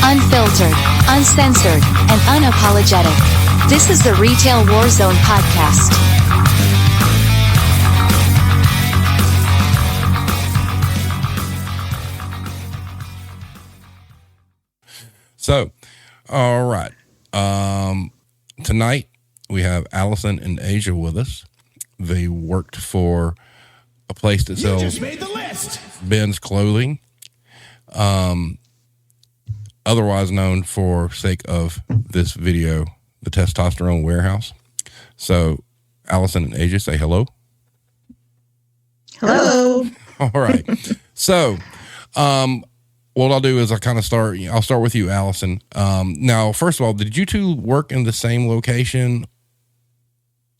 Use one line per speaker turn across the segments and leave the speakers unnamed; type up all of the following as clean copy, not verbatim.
Unfiltered, uncensored, and unapologetic. This is the Retail Warzone Podcast.
So, all right. Tonight we have Allison and Asia with us. They worked for a place that sells men's clothing, otherwise known for sake of this video, the Testosterone Wearhouse. So, Allison and Asia, say hello.
Hello.
All right. So, what I'll do is I'll start with you, Allison. Now, first of all, did you two work in the same location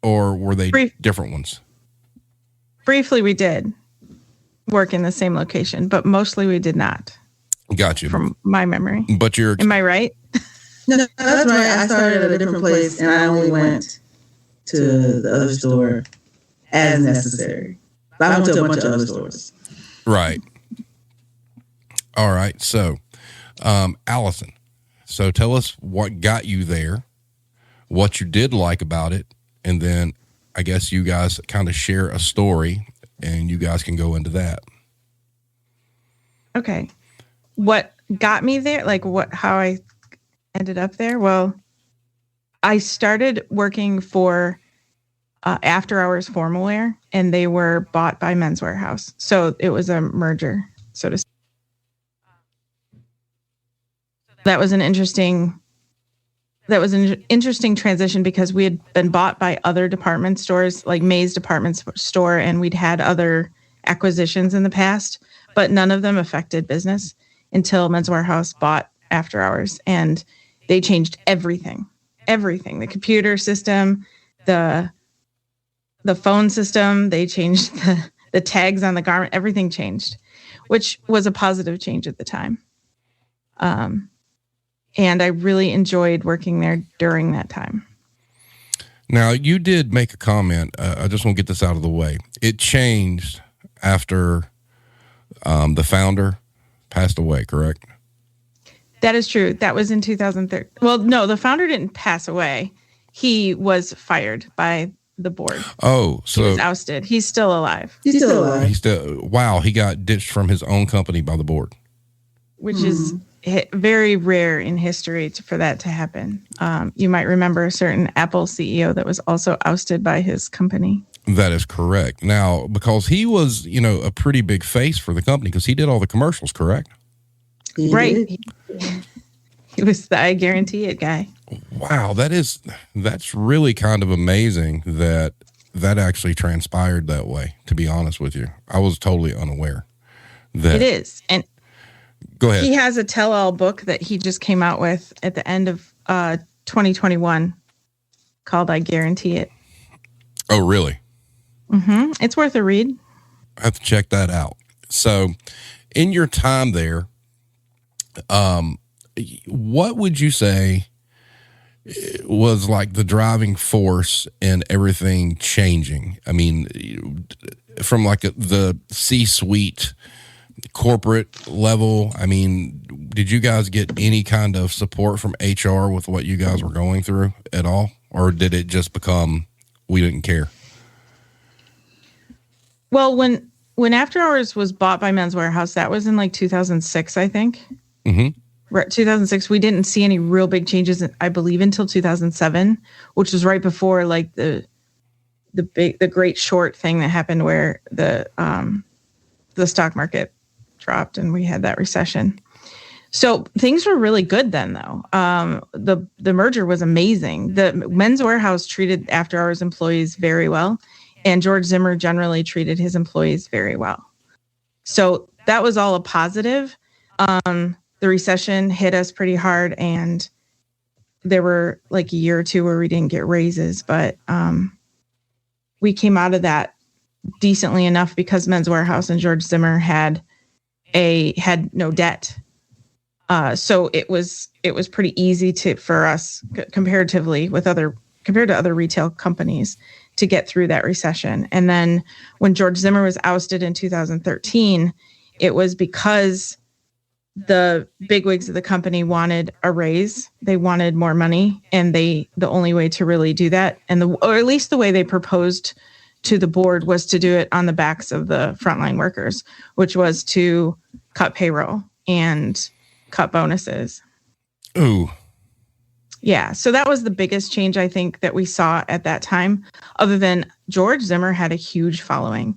or were they different ones?
Briefly, we did work in the same location, but mostly we did not.
Got you.
From my memory.
But am
I right?
No, that's right. I started at a different place and I only went to the other store as necessary. I went to a bunch of other stores.
Right. All right. So, Allison, so tell us what got you there, what you did like about it, and then I guess you guys kind of share a story and you guys can go into that.
Okay. What got me there? How I ended up there? Well, I started working for After Hours Formal Wear, and they were bought by Men's Wearhouse. So it was a merger, so to speak. That was an interesting transition because we had been bought by other department stores, like May's department store, and we'd had other acquisitions in the past, but none of them affected business until Men's Wearhouse bought After Hours, and they changed everything, the computer system, the phone system. They changed the tags on the garment. Everything changed, which was a positive change at the time. And I really enjoyed working there during that time.
Now, you did make a comment. I just want to get this out of the way. It changed after the founder passed away, correct?
That is true. That was in 2013. Well, no, the founder didn't pass away. He was fired by the board.
Oh, so
he was ousted. He's still alive.
Wow, he got ditched from his own company by the board.
Which is very rare in history for that to happen. You might remember a certain Apple CEO that was also ousted by his company.
That is correct. Now, because he was, a pretty big face for the company because he did all the commercials, correct?
Right. He was the I Guarantee It guy.
Wow, that's really kind of amazing that actually transpired that way, to be honest with you. I was totally unaware that
it is. And
go ahead.
He has a tell-all book that he just came out with at the end of 2021 called I Guarantee It.
Oh, really?
Mm-hmm. It's worth a read.
I have to check that out. So in your time there, what would you say was like the driving force in everything changing? I mean, from like the C-suite corporate level, I mean, did you guys get any kind of support from HR with what you guys were going through at all? Or did it just become, we didn't care?
Well, when After Hours was bought by Men's Wearhouse, that was in like 2006, I think.
Mm-hmm.
2006, we didn't see any real big changes, I believe, until 2007, which was right before like the great short thing that happened where the stock market dropped and we had that recession. So things were really good then, though. The merger was amazing. The Men's Wearhouse treated After Hours employees very well, and George Zimmer generally treated his employees very well. So that was all a positive. The recession hit us pretty hard, and there were like a year or two where we didn't get raises, but we came out of that decently enough because Men's Wearhouse and George Zimmer had no debt. So it was pretty easy for us comparatively compared to other retail companies to get through that recession. And then when George Zimmer was ousted in 2013, it was because the bigwigs of the company wanted a raise. They wanted more money, and the only way to really do that, or at least the way they proposed to the board, was to do it on the backs of the frontline workers, which was to cut payroll and cut bonuses.
Ooh.
Yeah. So that was the biggest change, I think, that we saw at that time, other than George Zimmer had a huge following.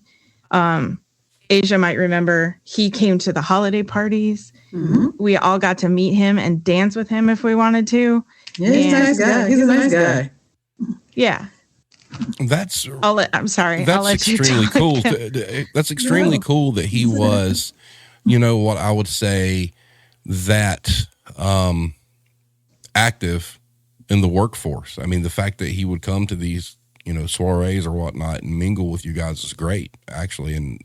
Asia might remember he came to the holiday parties. Mm-hmm. We all got to meet him and dance with him if we wanted to.
Yeah, he's a nice guy. He's a nice guy.
Yeah. I'm sorry.
That's extremely cool. That's extremely cool that he was, what I would say, that active in the workforce. I mean, the fact that he would come to these, soirees or whatnot and mingle with you guys is great, actually. And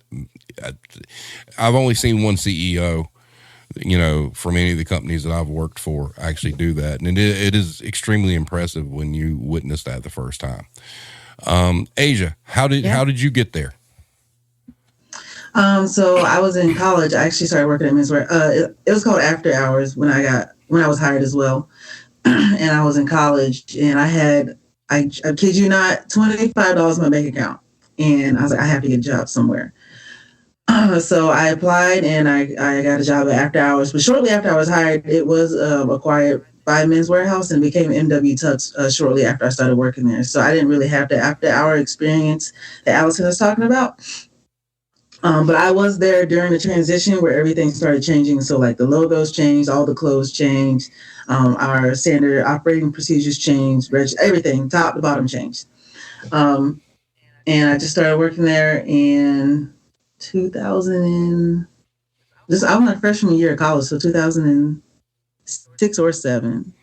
I've only seen one CEO, from any of the companies that I've worked for actually do that. And it is extremely impressive when you witness that the first time. Asia, how did you get there?
So I was in college. I actually started working at men's wear. It was called After Hours when I was hired as well. And I was in college, and I kid you not, $25 in my bank account. And I was like, I have to get a job somewhere. So I applied, and I got a job at After Hours. But shortly after I was hired, it was acquired by Men's Wearhouse and became MW Tux shortly after I started working there. So I didn't really have the after-hour experience that Allison was talking about. But I was there during the transition where everything started changing. So like the logos changed, all the clothes changed, our standard operating procedures changed, everything, top to bottom changed. And I just started working there in 2000. I was my freshman year of college, so 2006 or 7.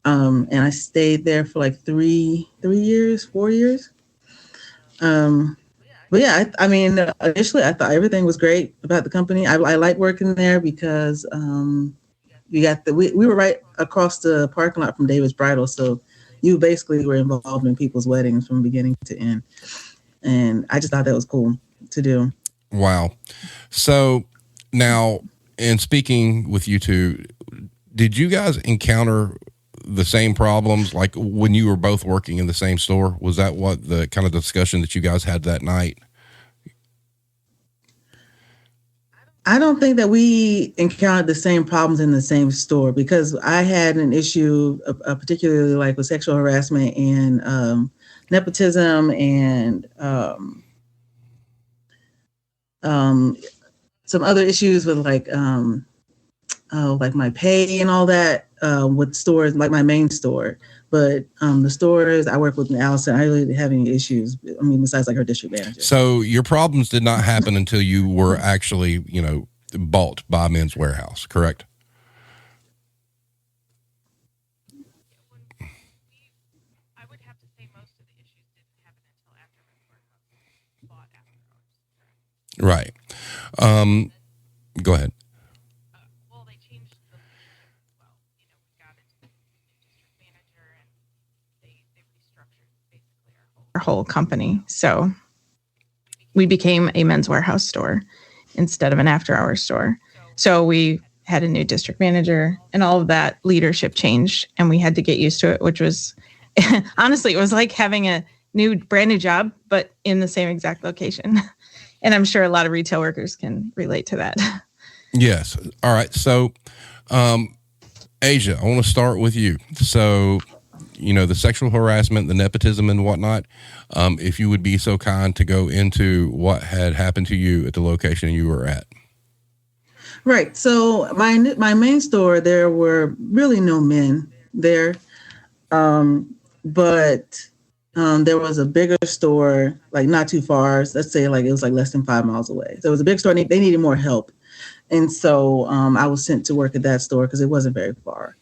And I stayed there for like 4 years. But yeah, I mean, initially I thought everything was great about the company. I liked working there because we were right across the parking lot from David's Bridal, so you basically were involved in people's weddings from beginning to end, and I just thought that was cool to do.
Wow. So now, in speaking with you two, did you guys encounter the same problems like when you were both working in the same store? Was that what the kind of discussion that you guys had that night?
I don't think that we encountered the same problems in the same store, because I had an issue, particularly like with sexual harassment and nepotism and some other issues with like my pay and all that with stores, like my main store. But the stores I work with in Allison, I really didn't have any issues. I mean, besides like her district manager.
So your problems did not happen until you were actually, bought by Men's Wearhouse, correct?
I would have to say most of the issues didn't happen until after Men's Wearhouse bought After Hours.
Right. Go ahead.
Well, they changed the leadership as well. We got a new district manager, and they restructured basically our whole company. So we became a Men's Wearhouse store instead of an After Hours store. So we had a new district manager, and all of that leadership changed, and we had to get used to it, which was honestly, it was like having a brand new job, but in the same exact location. And I'm sure a lot of retail workers can relate to that.
Yes. All right. So, Asia, I want to start with you. So, the sexual harassment, the nepotism and whatnot, if you would be so kind to go into what had happened to you at the location you were at.
Right. So my main store, there were really no men there. But there was a bigger store, like not too far. Let's say like it was like less than 5 miles away. So it was a big store. They needed more help. And so I was sent to work at that store because it wasn't very far.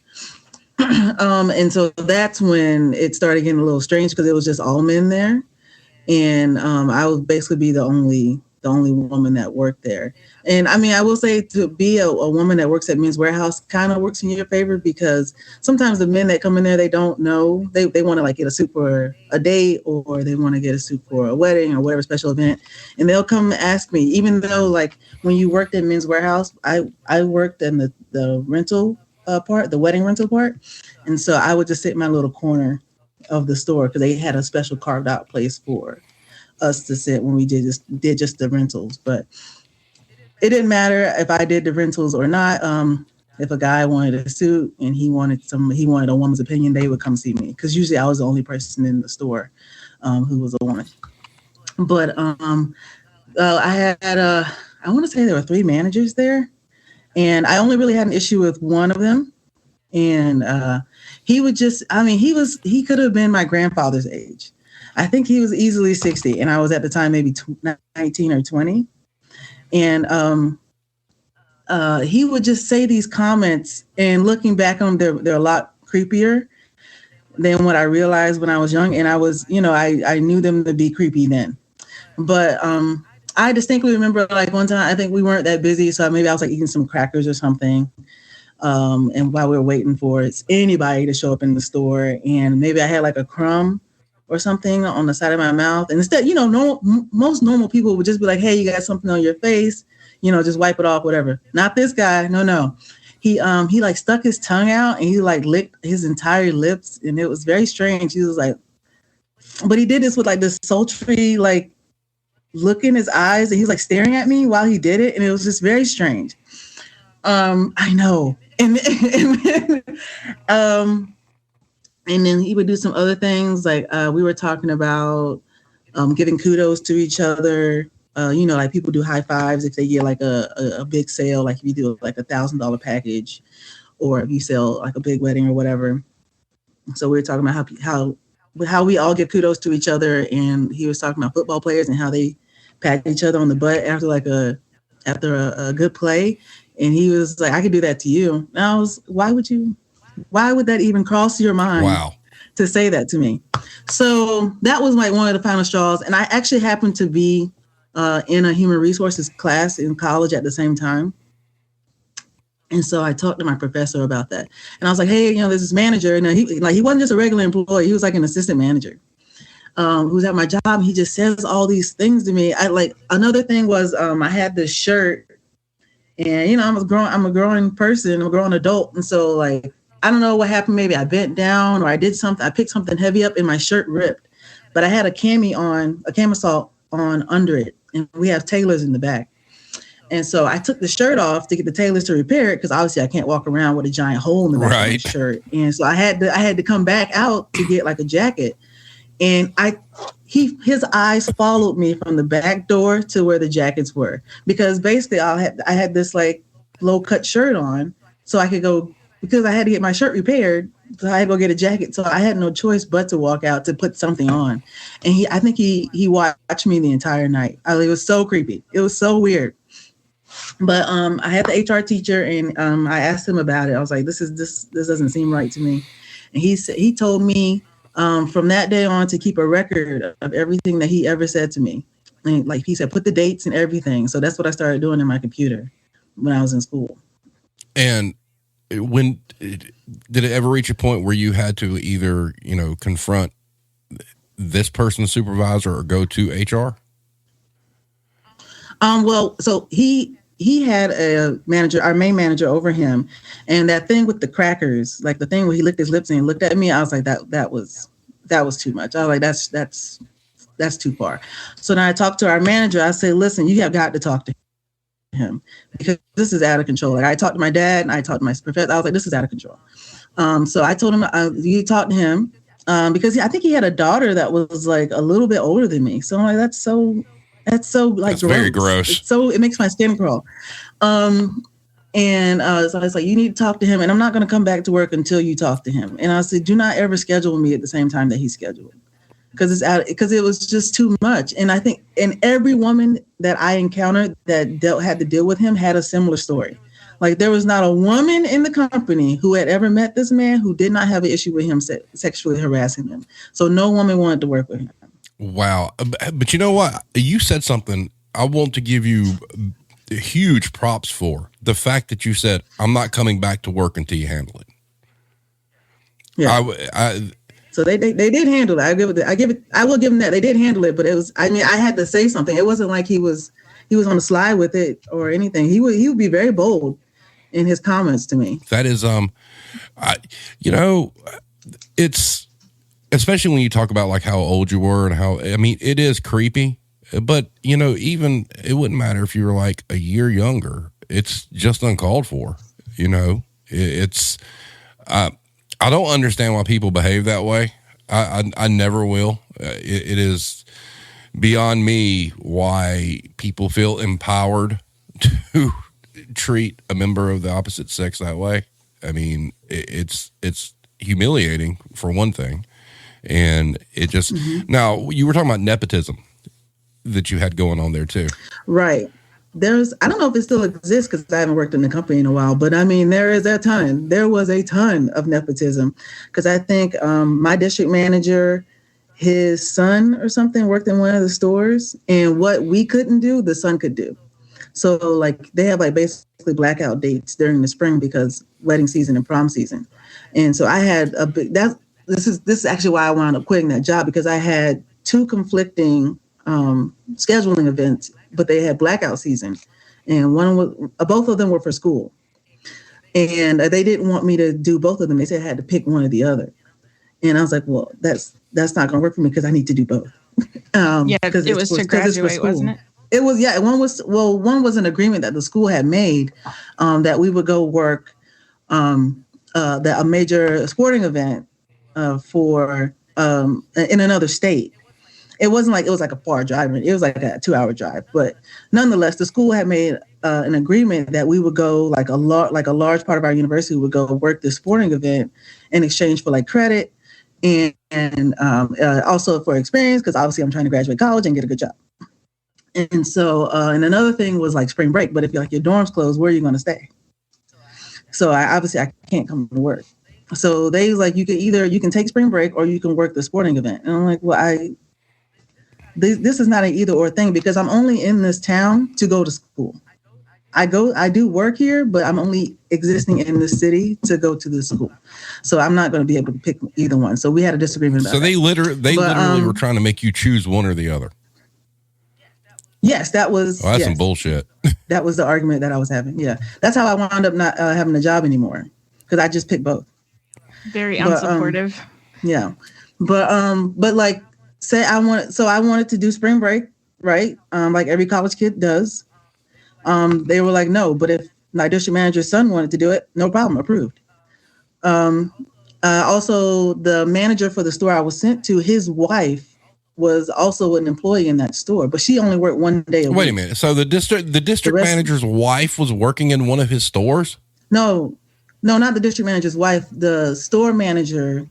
And so that's when it started getting a little strange because it was just all men there. And I would basically be the only the only woman that worked there. And I mean, I will say to be a woman that works at Men's Wearhouse kind of works in your favor, because sometimes the men that come in there, they don't know, they want to like get a suit for a date, or they want to get a suit for a wedding or whatever special event. And they'll come ask me, even though like when you worked at Men's Wearhouse, I worked in the rental part, the wedding rental part. And so I would just sit in my little corner of the store because they had a special carved out place for us to sit when we did just the rentals. But it didn't matter if I did the rentals or not. If a guy wanted a suit and he wanted a woman's opinion, they would come see me, because usually I was the only person in the store who was a woman. But I had I want to say there were 3 managers there, and I only really had an issue with one of them. And he could have been my grandfather's age. I think he was easily 60, and I was at the time maybe 19 or 20. And he would just say these comments, and looking back on them, they're a lot creepier than what I realized when I was young. And I was, I knew them to be creepy then. But I distinctly remember like one time, I think we weren't that busy, so maybe I was like eating some crackers or something. And while we were waiting for anybody to show up in the store, and maybe I had like a crumb or something on the side of my mouth. And instead, most normal people would just be like, hey, you got something on your face, just wipe it off, whatever. Not this guy. No. He like stuck his tongue out and he like licked his entire lips. And it was very strange. He was like, but he did this with like this sultry, like look in his eyes. And he was like staring at me while he did it. And it was just very strange. I know. And then he would do some other things, like we were talking about giving kudos to each other. Like people do high fives if they get like a big sale, like if you do like $1,000 package, or if you sell like a big wedding or whatever. So we were talking about how we all give kudos to each other, and he was talking about football players and how they pat each other on the butt after a good play. And he was like, I could do that to you. And I was, why would that even cross your mind to say that to me? So that was like one of the final straws. And I actually happened to be in a human resources class in college at the same time. And so I talked to my professor about that. And I was like, hey, there's this manager. And he wasn't just a regular employee. He was like an assistant manager who's at my job. He just says all these things to me. Another thing was I had this shirt. And, I'm a growing person, I'm a growing adult. And so like, I don't know what happened. Maybe I bent down or I did something. I picked something heavy up and my shirt ripped, but I had a camisole on under it. And we have tailors in the back. And so I took the shirt off to get the tailors to repair it, because obviously I can't walk around with a giant hole in the back of my shirt. And so I had to come back out to get like a jacket. And his eyes followed me from the back door to where the jackets were, because basically I had this like low cut shirt on, so I could go, because I had to get my shirt repaired. So I had to go get a jacket. So I had no choice but to walk out to put something on. And I think he watched me the entire night. It was so creepy. It was so weird. But I had the HR teacher, and I asked him about it. I was like, this doesn't seem right to me. And he told me from that day on to keep a record of everything that he ever said to me. And like he said, put the dates and everything. So that's what I started doing in my computer when I was in school.
And when did it ever reach a point where you had to either, confront this person's supervisor or go to HR?
Well, so he had a manager, our main manager over him. And that thing with the crackers, like the thing where he licked his lips and he looked at me, I was like, that was too much. I was like, that's too far. So then I talked to our manager. I said, listen, you have got to talk to him, because this is out of control. Like I talked to my dad and I talked to my professor. I was like, this is out of control. So I told him you talk to him because I think he had a daughter that was like a little bit older than me. So I'm like, that's so like
that's gross. Very gross.
It makes my skin crawl. So I was like, you need to talk to him, and I'm not going to come back to work until you talk to him. And I said, do not ever schedule me at the same time that he's scheduled, because it was just too much. And I think, and every woman that I encountered that had to deal with him had a similar story. Like there was not a woman in the company who had ever met this man who did not have an issue with him sexually harassing them. So no woman wanted to work with him.
Wow. But you know what? You said something I want to give you huge props for the fact that you said, I'm not coming back to work until you handle it.
Yeah. So they did handle it. I will give them that. They did handle it, but it was, I mean, I had to say something. It wasn't like he was on the slide with it or anything. He would be very bold in his comments to me.
That is, it's, especially when you talk about like how old you were and how, I mean, it is creepy, but even it wouldn't matter if you were like a year younger. It's just uncalled for, it's, I don't understand why people behave that way. I never will. It is beyond me why people feel empowered to treat a member of the opposite sex that way. I mean, it's humiliating for one thing. And it just, now you were talking about nepotism that you had going on there too.
Right. I don't know if it still exists because I haven't worked in the company in a while, but I mean, there was a ton of nepotism because I think my district manager, his son or something worked in one of the stores, and what we couldn't do, the son could do. So like they have like basically blackout dates during the spring because wedding season and prom season. And so I had this is actually why I wound up quitting that job, because I had two conflicting scheduling events, but they had blackout season, and both of them were for school, and they didn't want me to do both of them. They said I had to pick one or the other, and I was like, well, that's not going to work for me because I need to do both.
Because it was to graduate, wasn't it?
It was, yeah. One was an agreement that the school had made that we would go work a major sporting event for in another state. It wasn't like it was like a far drive. It was like a 2-hour drive. But nonetheless, the school had made an agreement that we would go like a large part of our university would go work this sporting event in exchange for like credit and also for experience, because obviously I'm trying to graduate college and get a good job. And so and another thing was like spring break. But if your dorm's closed, where are you going to stay? So I can't come to work. So they was like, you can take spring break or you can work the sporting event. And I'm like, well, this is not an either or thing because I'm only in this town to go to school. I do work here, but I'm only existing in this city to go to this school. So I'm not going to be able to pick either one. So we had a disagreement about
that. So they literally were trying to make you choose one or the other.
Yes, that was.
Oh, that's some bullshit.
That was the argument that I was having. Yeah, that's how I wound up not having a job anymore because I just picked both.
Very unsupportive.
Yeah, but like. I wanted to do spring break, right? Like every college kid does. They were like, no, but if my district manager's son wanted to do it, no problem, approved. Also, the manager for the store I was sent to, his wife was also an employee in that store, but she only worked one day a week.
Wait a minute. So the district manager's wife was working in one of his stores?
No, not the district manager's wife. The store manager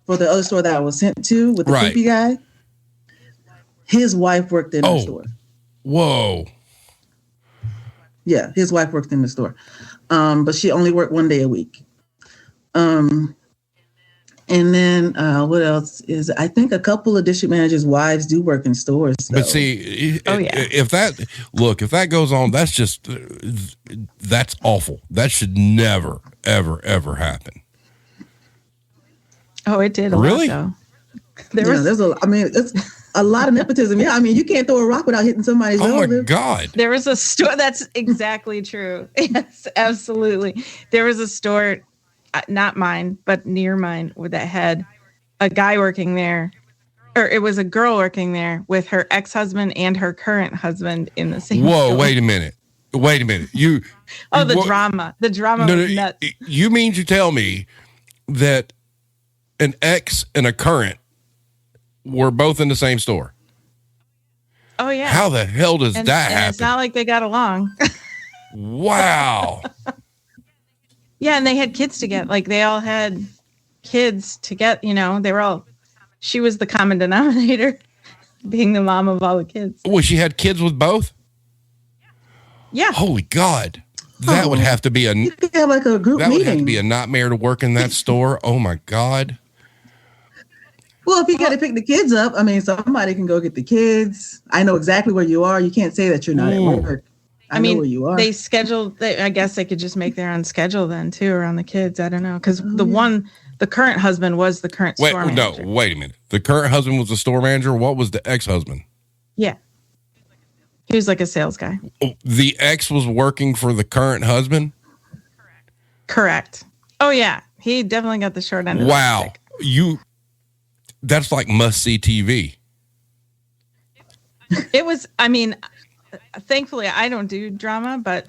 for the other store that I was sent to with the creepy guy. His wife worked in the store.
Whoa.
Yeah, his wife worked in the store. But she only worked one day a week. And then what else is, I think a couple of district managers' wives do work in stores. So.
But see, if that goes on, that's awful. That should never, ever, ever happen.
Oh, it did.
Really?
It's a lot of nepotism. Yeah, I mean, you can't throw a rock without hitting somebody's relative.
Oh my God.
There was a store. That's exactly true. Yes, absolutely. There was a store, not mine, but near mine, that had a guy working there, or it was a girl working there with her ex-husband and her current husband in the same store.
Wait a minute.
Drama. The drama was nuts.
You mean to tell me that an ex and a current were both in the same store?
Oh yeah.
How the hell does that happen?
It's not like they got along.
Wow.
Yeah, and they had kids together. Like they all had kids together. They were all. She was the common denominator, being the mom of all the kids.
Well, she had kids with both.
Yeah.
Holy God. That would have to be
you could have like a group meeting.
Would have to be a nightmare to work in that store. Oh my God.
Well, if you got to pick the kids up, I mean, somebody can go get the kids. I know exactly where you are. You can't say that you're not at work. I mean, know where you are.
They scheduled. I guess they could just make their own schedule then too around the kids. I don't know, because the current husband was the current store manager.
No, wait a minute. The current husband was the store manager. What was the ex-husband?
Yeah, he was like a sales guy.
The ex was working for the current husband.
Correct. Oh yeah, he definitely got the short end of the stick. That's like must-see TV. It was, I mean, thankfully I don't do drama, but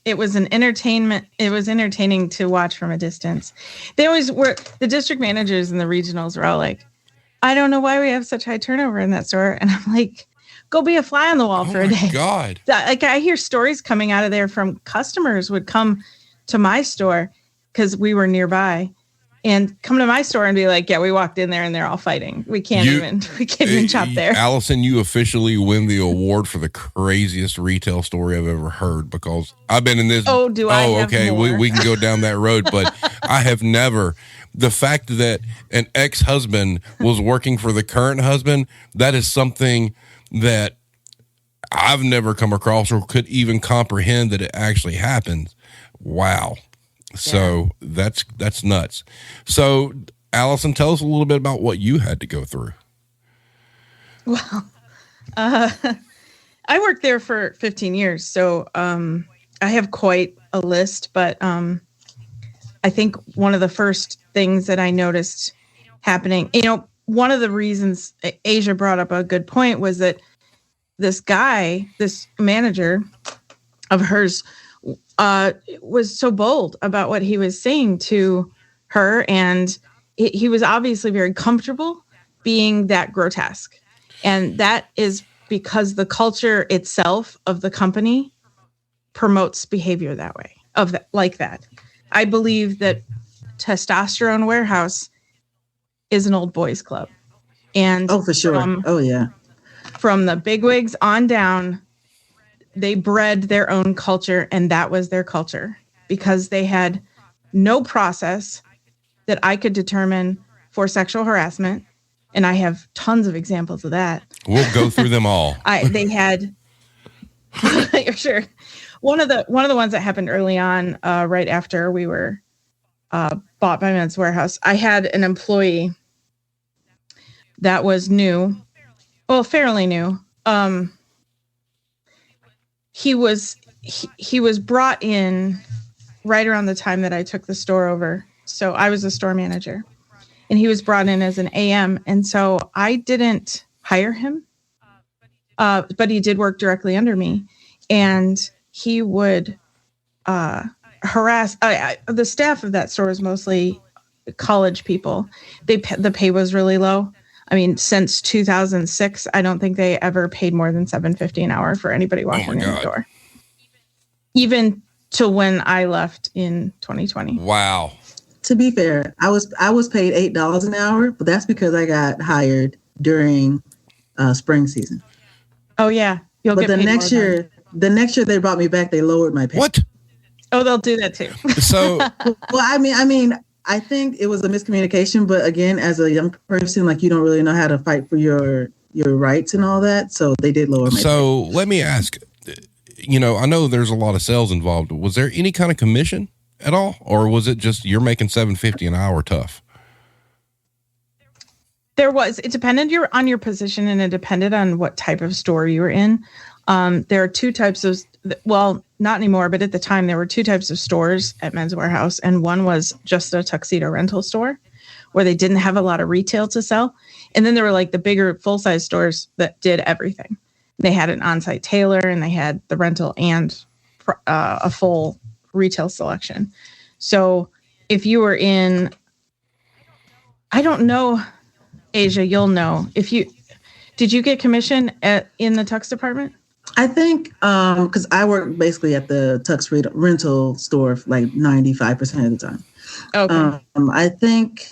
it was an entertainment. It was entertaining to watch from a distance. They always were, the district managers and the regionals were all like, I don't know why we have such high turnover in that store. And I'm like, go be a fly on the wall for a day. Oh my
God.
Like I hear stories coming out of there from customers would come to my store because we were nearby. And come to my store and be like, yeah, we walked in there and they're all fighting. We can't even shop there.
Allison, you officially win the award for the craziest retail story I've ever heard, because I've been in this.
Oh, do I? Oh,
okay. We can go down that road, but I have never. The fact that an ex-husband was working for the current husband, that is something that I've never come across or could even comprehend that it actually happens. Wow. So that's nuts. So, Allison, tell us a little bit about what you had to go through.
Well, I worked there for 15 years, so I have quite a list, but I think one of the first things that I noticed happening, one of the reasons Asia brought up a good point was that this manager of hers, was so bold about what he was saying to her. And he was obviously very comfortable being that grotesque. And that is because the culture itself of the company promotes behavior that way, like that. I believe that Testosterone Wearhouse is an old boys club. And
for sure.
From the bigwigs on down, they bred their own culture, and that was their culture because they had no process that I could determine for sexual harassment. And I have tons of examples of that.
We'll go through them all.
They had, sure. One of the ones that happened early on, right after we were bought by Men's Wearhouse, I had an employee that was new, fairly new. He was brought in right around the time that I took the store over. So I was a store manager, and he was brought in as an AM. And so I didn't hire him, but he did work directly under me, and he would harass. The staff of that store was mostly college people. The pay was really low. I mean, since 2006, I don't think they ever paid more than $7.50 an hour for anybody walking in the door. Even to when I left in 2020.
Wow.
To be fair, I was paid $8 an hour, but that's because I got hired during spring season.
Oh yeah,
the next year they brought me back. They lowered my pay.
What?
Oh, they'll do that too.
So,
well, I mean. I think it was a miscommunication, but again, as a young person, like you don't really know how to fight for your rights and all that. So they did lower my pay.
So let me ask, I know there's a lot of sales involved. Was there any kind of commission at all? Or was it just, you're making $7.50 an hour tough?
There was, it depended on your position, and it depended on what type of store you were in. There are two types of, not anymore, but at the time there were two types of stores at Men's Wearhouse, and one was just a tuxedo rental store where they didn't have a lot of retail to sell. And then there were like the bigger full-size stores that did everything. They had an on-site tailor, and they had the rental and a full retail selection. So if you were in, I don't know, Asia, you'll know. Did you get commission in the tux department?
I think because I work basically at the tux rental store like 95% of the time.
Okay.
I think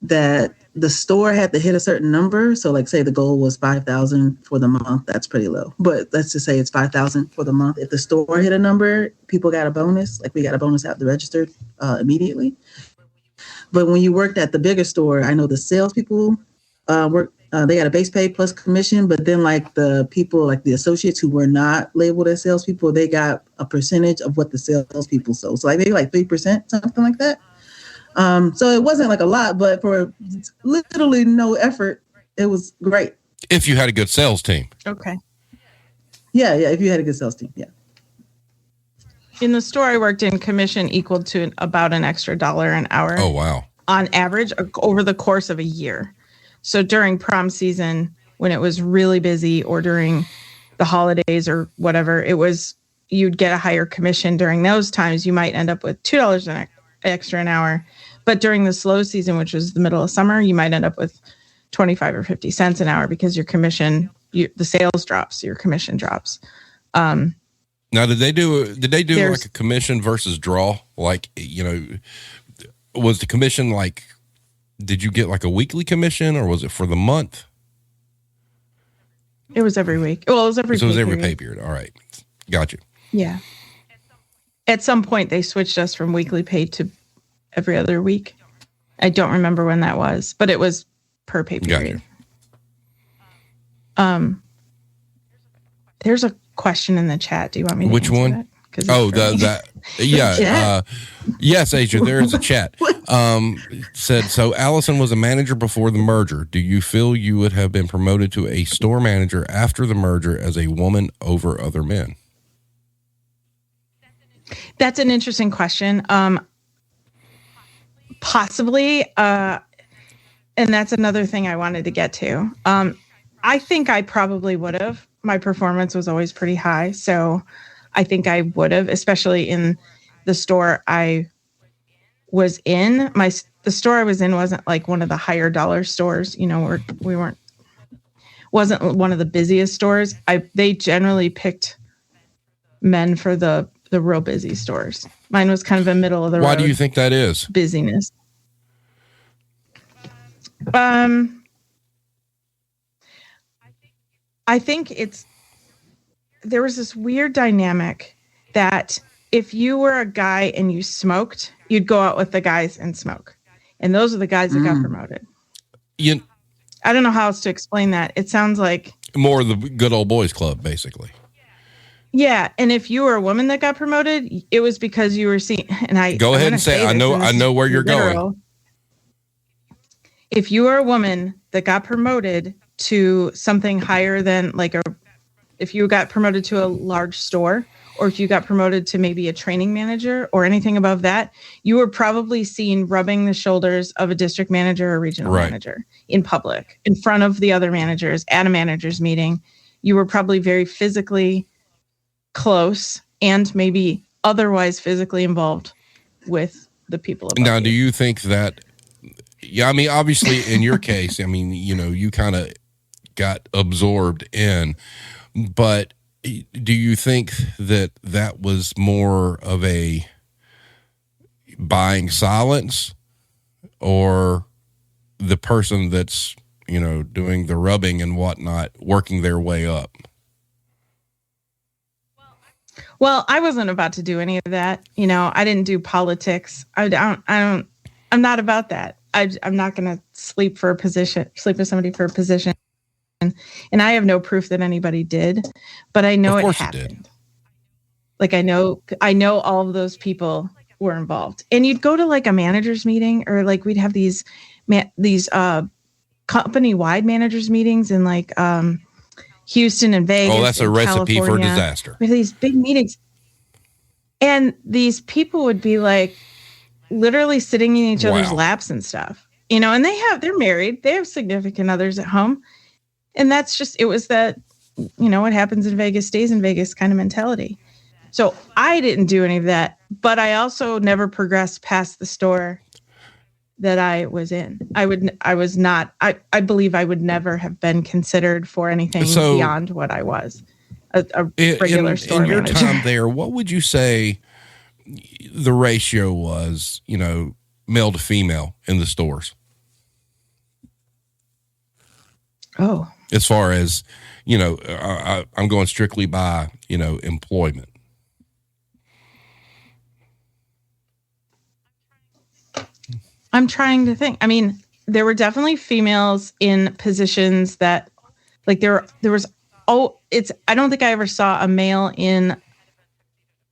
that the store had to hit a certain number. So like say the goal was 5,000 for the month. That's pretty low. But let's just say it's 5,000 for the month. If the store hit a number, people got a bonus. Like we got a bonus out the register immediately. But when you worked at the bigger store, I know the salespeople they got a base pay plus commission, but then like the people, like the associates who were not labeled as salespeople, they got a percentage of what the salespeople sold. So like maybe like 3%, something like that. So it wasn't like a lot, but for literally no effort, it was great.
If you had a good sales team.
Okay.
Yeah. If you had a good sales team. Yeah.
In the store I worked in, commission equaled to about an extra $1 an hour.
Oh, wow. On
average over the course of a year. So during prom season, when it was really busy, or during the holidays or whatever, you'd get a higher commission. During those times, you might end up with $2 extra an hour. But during the slow season, which was the middle of summer, you might end up with 25 or 50 cents an hour, because your commission, the sales drops, your commission drops.
Now, did they do like a commission versus draw? Like, was the commission like, did you get like a weekly commission, or was it for the month?
It was every week. Well, it was every
pay period. All right. Got you.
Yeah. At some point, they switched us from weekly pay to every other week. I don't remember when that was, but it was per pay period.
Gotcha.
There's a question in the chat. Do you want me to
Which one?
That?
Yeah. Yes, Asia, there is a chat. Said, so Allison was a manager before the merger. Do you feel you would have been promoted to a store manager after the merger as a woman over other men?
That's an interesting question. Possibly. And that's another thing I wanted to get to. I think I probably would have. My performance was always pretty high. So I think I would have, especially in the store I was in. The store I was in wasn't like one of the higher dollar stores. Wasn't one of the busiest stores. They generally picked men for the real busy stores. Mine was kind of a middle of the road.
Why do you think that is?
Busyness. I think there was this weird dynamic that if you were a guy and you smoked, you'd go out with the guys and smoke. And those are the guys that got promoted. I don't know how else to explain that. It sounds like
more of the good old boys club, basically.
Yeah. And if you were a woman that got promoted, it was because you were seen. And
go ahead and say I know where you're going.
If you were a woman that got promoted to something higher than if you got promoted to a large store, or if you got promoted to maybe a training manager or anything above that, you were probably seen rubbing the shoulders of a district manager or regional manager in public, in front of the other managers at a manager's meeting. You were probably very physically close and maybe otherwise physically involved with the people above
now,
you.
do you think that, obviously in your case, you kind of got absorbed in, but do you think that was more of a buying silence, or the person that's, doing the rubbing and whatnot, working their way up?
Well, I wasn't about to do any of that. I didn't do politics. I'm not about that. I'm not going to sleep with somebody for a position. And I have no proof that anybody did, but I know it happened. Like I know all of those people were involved. And you'd go to like a manager's meeting, or like we'd have these company-wide managers meetings in like Houston and Vegas.
Oh, that's a recipe
California,
for disaster.
with these big meetings. And these people would be like literally sitting in each other's laps and stuff, and they're married. They have significant others at home. And that's just, it was that, what happens in Vegas stays in Vegas kind of mentality. So I didn't do any of that, but I also never progressed past the store that I was in. I believe I would never have been considered for anything beyond what I was, a regular store manager. In your time
there, what would you say the ratio was, male to female in the stores?
Oh,
as far as, I'm going strictly by, employment. I'm
trying to think. there were definitely females in positions that, like, there was, I don't think I ever saw a male in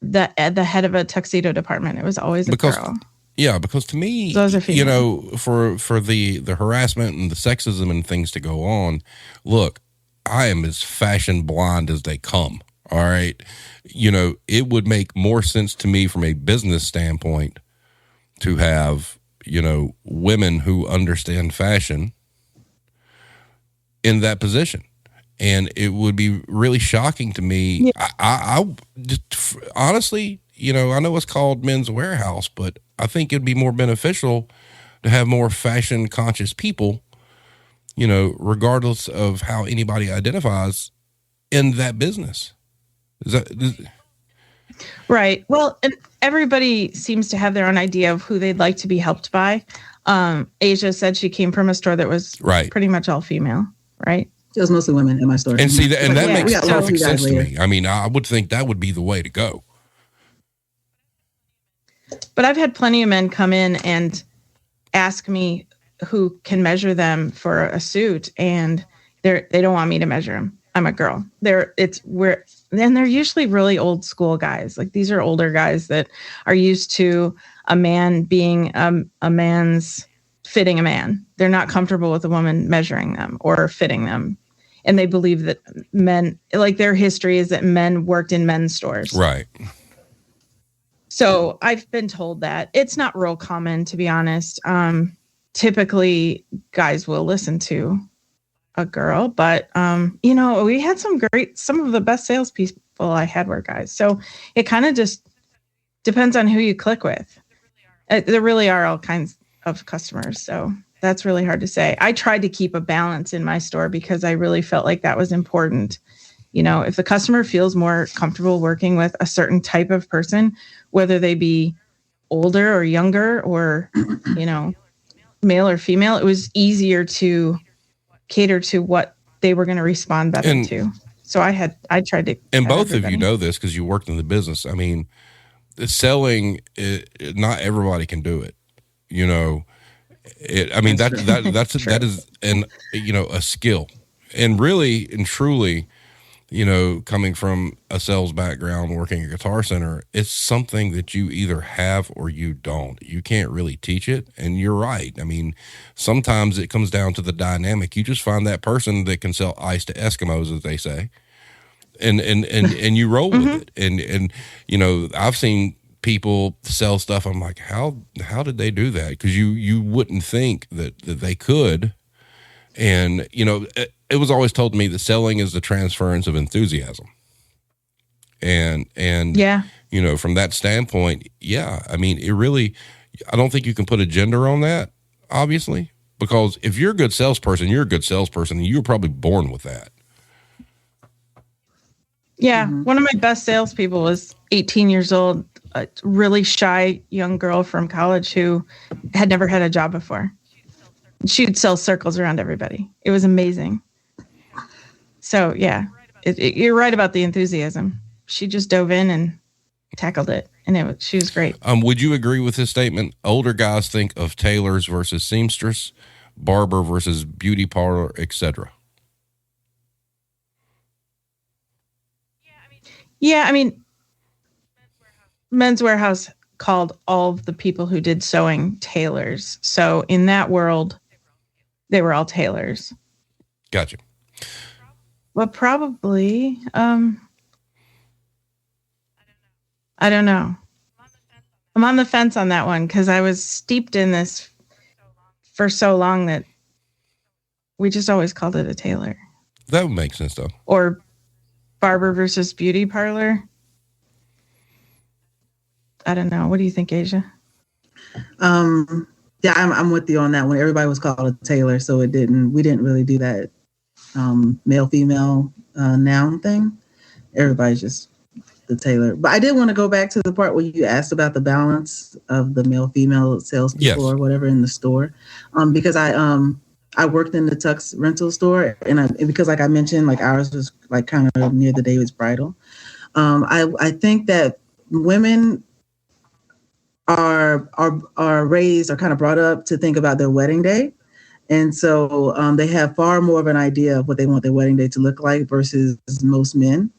the head of a tuxedo department. It was always a girl.
Yeah, because to me,
Those are female.
you know, for the harassment and the sexism and things to go on, look, I am as fashion blind as they come. All right. You know, it would make more sense to me from a business standpoint to have, you know, women who understand fashion in that position. And it would be really shocking to me. Yeah. I just, honestly, you know, I know it's called Men's Wearhouse, but I think it'd be more beneficial to have more fashion conscious people, you know, regardless of how anybody identifies in that business.
Right. Well, and everybody seems to have their own idea of who they'd like to be helped by. Asia said she came from a store that was pretty much all female, right?
It was mostly women in my store.
And see, that makes perfect sense to me. I mean, I would think that would be the way to go.
But I've had plenty of men come in and ask me who can measure them for a suit, and they don't want me to measure them. I'm a girl. They're usually really old school guys. Like, these are older guys that are used to a man being a man's fitting a man. They're not comfortable with a woman measuring them or fitting them. And they believe that men, like, their history is that men worked in men's stores.
Right.
So I've been told that. It's not real common, to be honest. Typically, guys will listen to a girl, but you know, we had some of the best salespeople I had were guys. So it kind of just depends on who you click with. There really are all kinds of customers, so that's really hard to say. I tried to keep a balance in my store because I really felt like that was important. You know, if the customer feels more comfortable working with a certain type of person, whether they be older or younger or, you know, male or female, it was easier to cater to what they were going to respond better to. So I tried to. And
both everybody. Of you know this because you worked in the business. I mean, selling, not everybody can do it. You know, that is an, you know, a skill, and really and truly, you know, coming from a sales background, working at Guitar Center, it's something that you either have or you don't. You can't really teach it. And you're right. I mean, sometimes it comes down to the dynamic. You just find that person that can sell ice to Eskimos, as they say, and you roll with it. And, you know, I've seen people sell stuff. I'm like, how did they do that? Because you wouldn't think that they could. And, you know, it was always told to me that selling is the transference of enthusiasm. And yeah, you know, from that standpoint, yeah, I mean, it really, I don't think you can put a gender on that, obviously, because if you're a good salesperson, you're a good salesperson, and you were probably born with that.
Yeah. One of my best salespeople was 18 years old, a really shy young girl from college who had never had a job before. She'd sell circles around everybody. It was amazing. So yeah, you're right about the enthusiasm. She just dove in and tackled it, and she was great.
Would you agree with this statement? Older guys think of tailors versus seamstress, barber versus beauty parlor, etc.
Yeah, I mean, Men's Wearhouse called all of the people who did sewing tailors. So in that world, they were all tailors.
Gotcha.
Well, probably, I don't know. I'm on the fence on that one because I was steeped in this for so long that we just always called it a tailor.
That would make sense, though.
Or barber versus beauty parlor. I don't know. What do you think, Asia?
Yeah, I'm with you on that one. Everybody was called a tailor, so we didn't really do that male female noun thing. Everybody's just the tailor. But I did want to go back to the part where you asked about the balance of the male female salespeople or whatever in the store, because I worked in the tux rental store, and because like I mentioned, like ours was like kind of near the David's bridal. I think that women are raised or kind of brought up to think about their wedding day And so they have far more of an idea of what they want their wedding day to look like versus most men.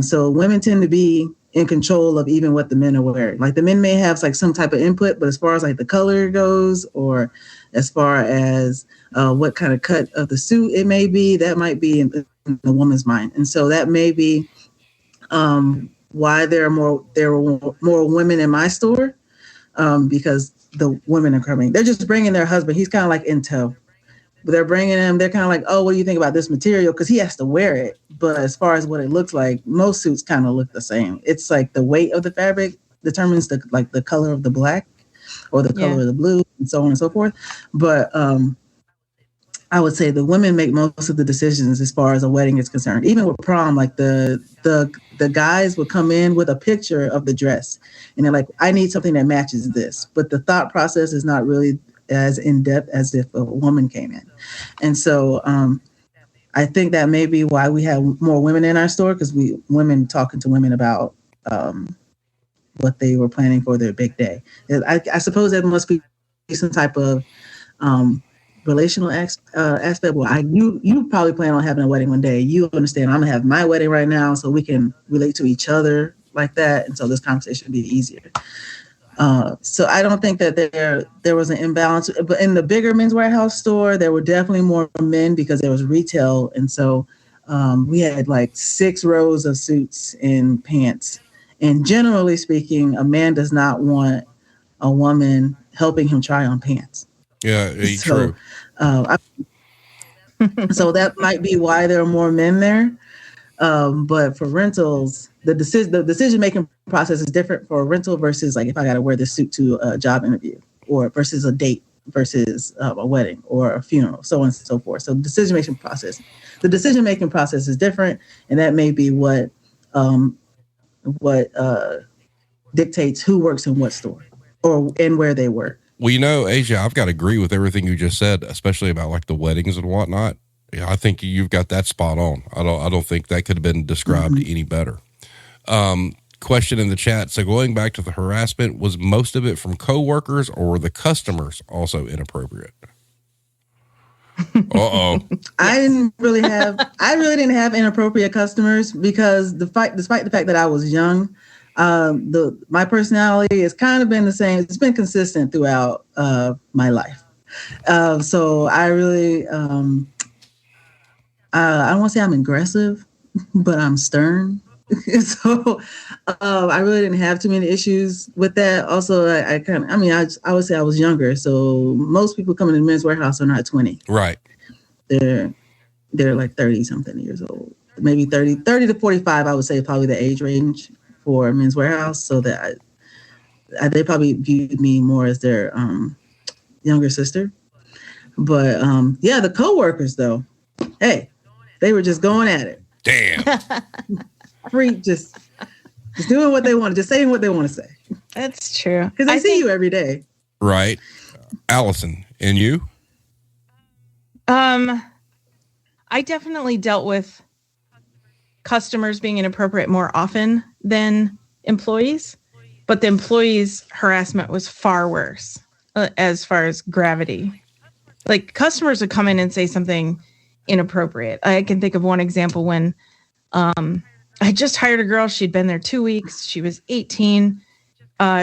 So women tend to be in control of even what the men are wearing. Like the men may have like some type of input, but as far as like the color goes, or as far as what kind of cut of the suit it may be, that might be in the woman's mind. And so that may be why there were more women in my store, because the women are coming. They're just bringing their husband. He's kind of like in tow. They're bringing him. They're kind of like, oh, what do you think about this material? Because he has to wear it. But as far as what it looks like, most suits kind of look the same. It's like the weight of the fabric determines the color of the black or the color of the blue, and so on and so forth. But I would say the women make most of the decisions as far as a wedding is concerned. Even with prom, like the guys would come in with a picture of the dress, and they're like, I need something that matches this. But the thought process is not really as in-depth as if a woman came in. And so I think that may be why we have more women in our store, because women talking to women about what they were planning for their big day. I suppose there must be some type of relational aspect. Well, you probably plan on having a wedding one day. You understand I'm gonna have my wedding right now, so we can relate to each other like that, and so this conversation would be easier. So I don't think that there was an imbalance. But in the bigger Men's Wearhouse store, there were definitely more men because there was retail, and so we had like 6 rows of suits and pants. And generally speaking, a man does not want a woman helping him try on pants.
Yeah, true.
So that might be why there are more men there. But for rentals, the decision-making process is different for a rental versus like if I got to wear this suit to a job interview, or versus a date, versus a wedding or a funeral, so on and so forth. So the decision-making process is different, and that may be what dictates who works in what store and where they work.
Well, Asia, I've got to agree with everything you just said, especially about like the weddings and whatnot. Yeah, I think you've got that spot on. I don't think that could have been described any better. Question in the chat. So going back to the harassment, was most of it from coworkers, or were the customers also inappropriate? Uh-oh.
I really didn't have inappropriate customers, because despite the fact that I was young, my personality has kind of been the same. It's been consistent throughout my life. So I really, I don't want to say I'm aggressive, but I'm stern. So I really didn't have too many issues with that. Also, I would say I was younger. So most people coming to Men's Wearhouse are not 20.
Right.
They're like 30 something years old. Maybe 30 to 45, I would say, probably the age range for Men's Wearhouse. So that they probably viewed me more as their younger sister. But the coworkers though, hey, they were just going at it.
Damn.
Free, just doing what they want, just saying what they want to say.
That's true.
Because I see you every day.
Right. Allison, and you?
I definitely dealt with customers being inappropriate more often than employees, but the employees' harassment was far worse as far as gravity. Like customers would come in and say something inappropriate. I can think of one example when I just hired a girl. She'd been there 2 weeks. She was 18.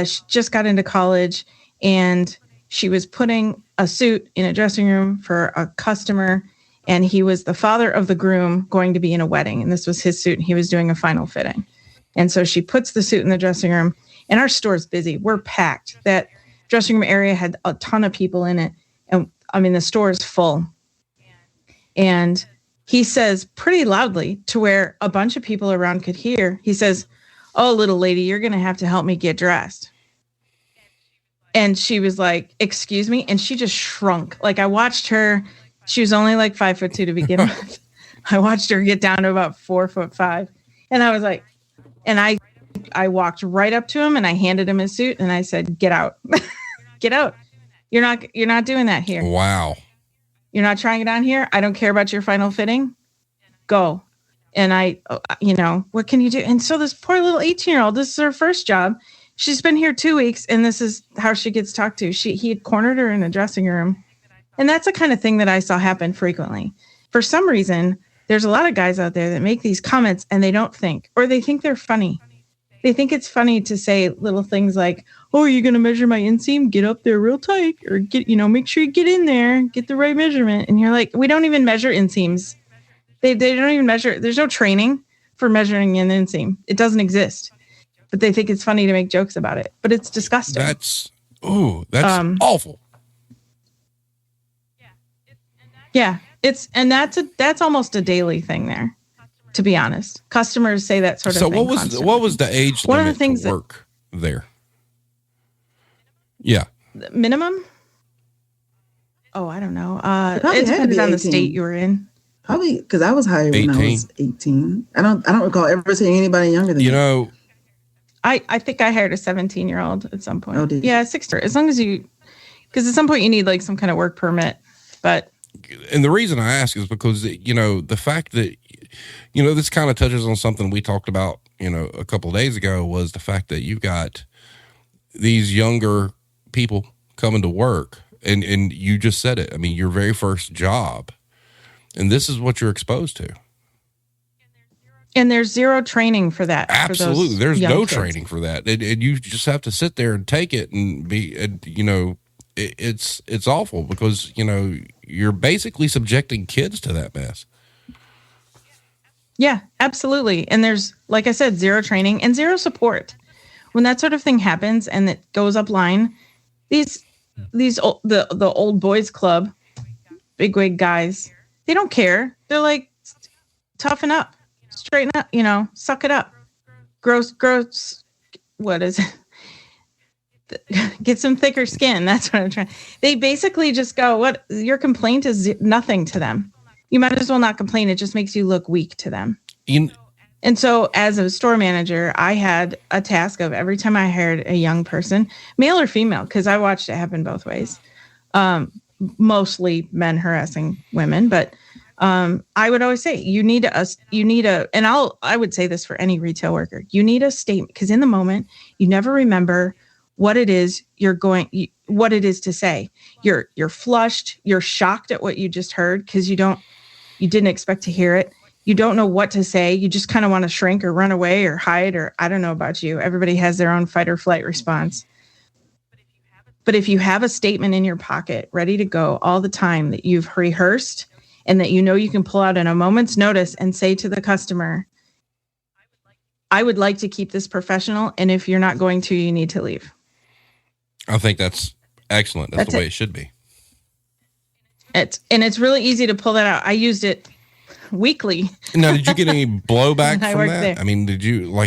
She just got into college, and she was putting a suit in a dressing room for a customer, and he was the father of the groom going to be in a wedding, and this was his suit, and he was doing a final fitting. And so she puts the suit in the dressing room, and our store's busy. We're packed. That dressing room area had a ton of people in it, and the store is full. And he says pretty loudly to where a bunch of people around could hear. He says, "Oh, little lady, you're going to have to help me get dressed." And she was like, "Excuse me?" And she just shrunk. Like I watched her. She was only like 5'2" to begin with. I watched her get down to about 4'5". And I was like, and I walked right up to him and I handed him his suit and I said, "Get out, get out. You're not doing that here.
Wow.
You're not trying it on here. I don't care about your final fitting. Go." And what can you do? And so this poor little 18-year-old, this is her first job. She's been here 2 weeks and this is how she gets talked to. He had cornered her in a dressing room And that's the kind of thing that I saw happen frequently. For some reason, there's a lot of guys out there that make these comments and they don't think, or they think they're funny. They think it's funny to say little things like, oh, are you going to measure my inseam? Get up there real tight, or make sure you get in there, get the right measurement. And you're like, we don't even measure inseams. They don't even measure. There's no training for measuring an inseam. It doesn't exist. But they think it's funny to make jokes about it. But it's disgusting.
That's awful.
Yeah, that's almost a daily thing there. To be honest, customers say that sort of thing.
So what was the age
One
limit
of the things
to work there? Yeah.
Minimum? Oh, I don't know. It depends on the state you were in.
Probably because I was hired when I was 18. I don't recall ever seeing anybody younger than me.
I think I hired a 17-year-old at some point.
Oh, did you?
Yeah, 16. As long as because at some point you need like some kind of work permit.
And the reason I ask is because, the fact that, this kind of touches on something we talked about, a couple of days ago, was the fact that you've got these younger people coming to work and you just said it. I mean, your very first job, and this is what you're exposed to.
And there's zero training for that.
Absolutely. There's no
kids.
training for that. And you just have to sit there and take it and be, it's awful because, you're basically subjecting kids to that mess.
Yeah, absolutely. And there's, like I said, zero training and zero support. When that sort of thing happens and it goes up line, the old boys club, bigwig guys, they don't care. They're like, toughen up, straighten up, suck it up. Gross. What is it? Get some thicker skin. That's what I'm trying. They basically just go, what your complaint is nothing to them. You might as well not complain. It just makes you look weak to them. And so as a store manager, I had a task of every time I hired a young person, male or female, because I watched it happen both ways. Mostly men harassing women, but I would always say and I would say this for any retail worker, you need a statement, because in the moment you never remember what it is what it is to say. You're flushed, you're shocked at what you just heard because you didn't expect to hear it. You don't know what to say. You just kind of want to shrink or run away or hide, or I don't know about you. Everybody has their own fight or flight response. But if you have a statement in your pocket ready to go all the time that you've rehearsed and that you can pull out in a moment's notice and say to the customer, I would like to keep this professional, and if you're not going to, you need to leave.
I think that's excellent. That's the way it should be.
It's really easy to pull that out. I used it weekly.
Now, did you get any blowback from that?
There.
I mean, did you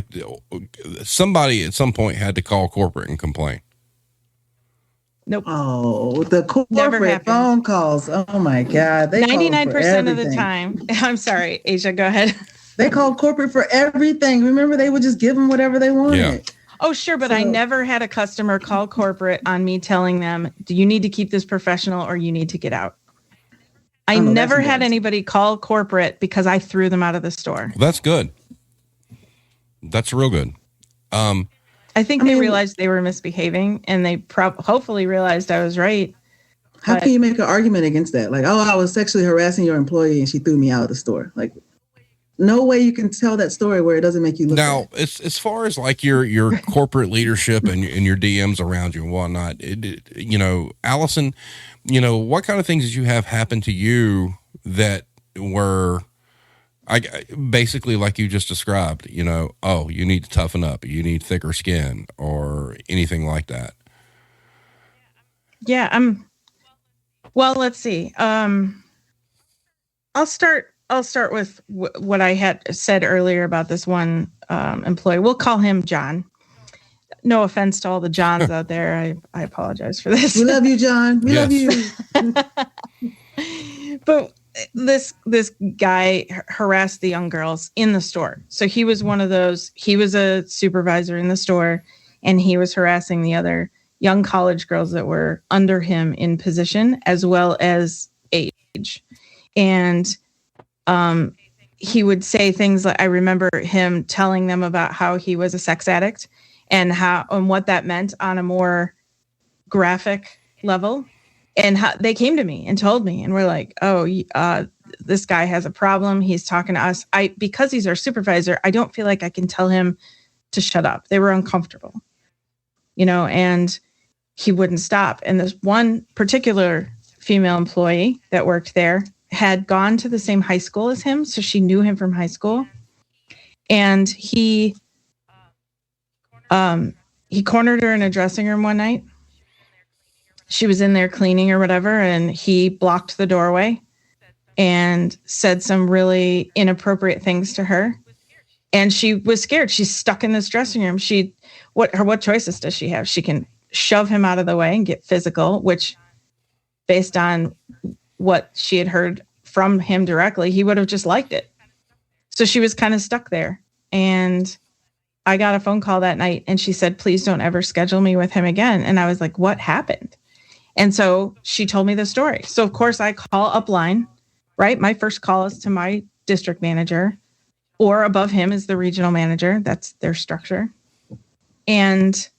somebody at some point had to call corporate and complain?
Nope.
Oh, the corporate phone calls. Oh my God.
99% of the time. I'm sorry, Asia, go ahead.
They called corporate for everything. Remember, they would just give them whatever they wanted.
Yeah.
Oh, sure. But I never had a customer call corporate on me telling them, do you need to keep this professional or you need to get out? I never had anybody call corporate because I threw them out of the store.
Well, that's good. That's real good.
I think they realized they were misbehaving, and they hopefully realized I was right.
How can you make an argument against that? Like, oh, I was sexually harassing your employee and she threw me out of the store. Like, no way you can tell that story where it doesn't make you look
now
bad.
as far as like your corporate leadership and your DMs around you and whatnot, Allison, what kind of things did you have happen to you that were basically like you just described, oh, you need to toughen up, you need thicker skin or anything like that?
Yeah. Well, let's see. I'll start with what I had said earlier about this one employee. We'll call him John. No offense to all the Johns out there. I apologize for this.
We love you, John. We love you.
But this guy harassed the young girls in the store. So he was one of those. He was a supervisor in the store, and he was harassing the other young college girls that were under him in position as well as age. And he would say things like, I remember him telling them about how he was a sex addict and what that meant on a more graphic level. And they came to me and told me, and we're like, oh, this guy has a problem. He's talking to us. Because he's our supervisor, I don't feel like I can tell him to shut up. They were uncomfortable, and he wouldn't stop. And this one particular female employee that worked there had gone to the same high school as him. So she knew him from high school. And he cornered her in a dressing room one night. She was in there cleaning or whatever, and he blocked the doorway and said some really inappropriate things to her. And she was scared. She's stuck in this dressing room. What choices does she have? She can shove him out of the way and get physical, which based on what she had heard from him directly, he would have just liked it. So she was kind of stuck there. And I got a phone call that night, and she said, please don't ever schedule me with him again. And I was like, what happened? And so she told me the story. So of course I call upline, right? My first call is to my district manager, or above him is the regional manager. That's their structure. And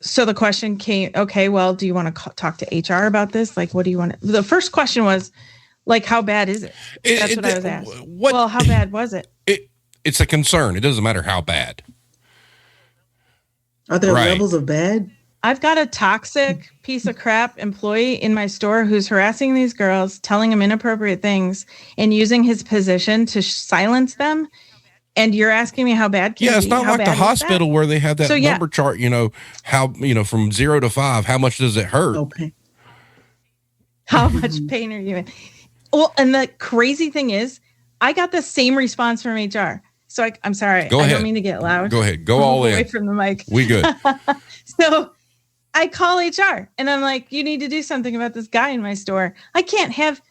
so the question came, okay, well, do you want to talk to HR about this? Like, what do you want to, the first question was like, how bad is it? That's what I was asked. Well, how bad was it?
It's a concern. It doesn't matter how bad.
Are there levels of bad?
I've got a toxic piece of crap employee in my store who's harassing these girls, telling them inappropriate things, and using his position to silence them. And you're asking me how bad can it be?
It's not like the hospital where they have that number chart, how, from 0 to 5, how much does it hurt?
Okay.
How much pain are you in? Well, and the crazy thing is, I got the same response from HR. So I'm sorry.
Go ahead.
I don't mean to get loud.
Go ahead. Go all in.
Away from the mic.
We good.
So I call HR and I'm like, you need to do something about this guy in my store. I can't have.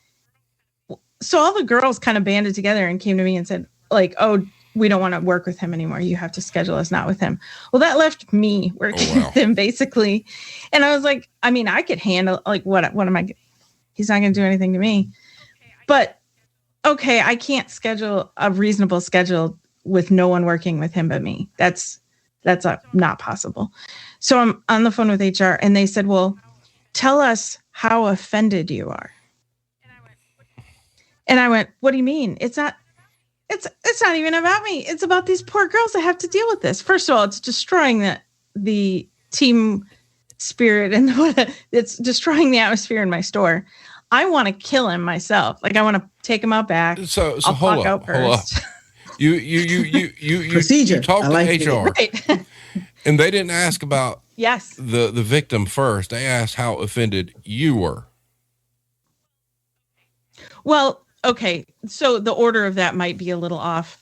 So all the girls kind of banded together and came to me and said, like, oh, we don't want to work with him anymore. You have to schedule us not with him. Well, that left me working with him basically. And I was like, I mean, I could handle, like, what am I? He's not going to do anything to me. But okay, I can't schedule a reasonable schedule with no one working with him but me. That's not possible. So I'm on the phone with HR and they said, well, tell us how offended you are. And I went, what do you mean? It's not even about me. It's about these poor girls that have to deal with this. First of all, it's destroying the team spirit and it's destroying the atmosphere in my store. I want to kill him myself. Like, I want to take him out back.
So
I'll
hold
out first.
You
procedure.
talked to HR,
right.
And they didn't ask about
yes
the victim first. They asked how offended you were.
Well, okay. So the order of that might be a little off.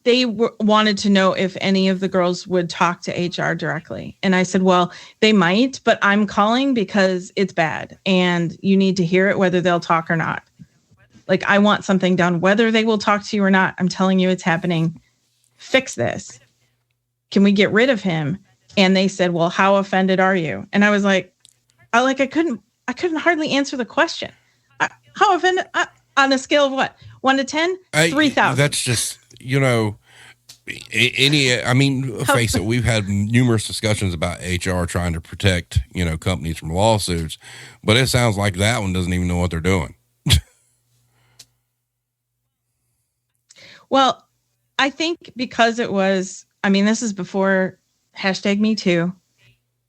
They wanted to know if any of the girls would talk to HR directly. And I said, well, they might, but I'm calling because it's bad and you need to hear it whether they'll talk or not. Like, I want something done, whether they will talk to you or not. I'm telling you it's happening. Fix this. Can we get rid of him? And they said, well, how offended are you? And I was like, I couldn't hardly answer the question. How offended? On a scale of what? 1 to 10? 3,000.
That's just, face it, we've had numerous discussions about HR trying to protect, companies from lawsuits, but it sounds like that one doesn't even know what they're doing.
Well, I think because it was, this is before #MeToo,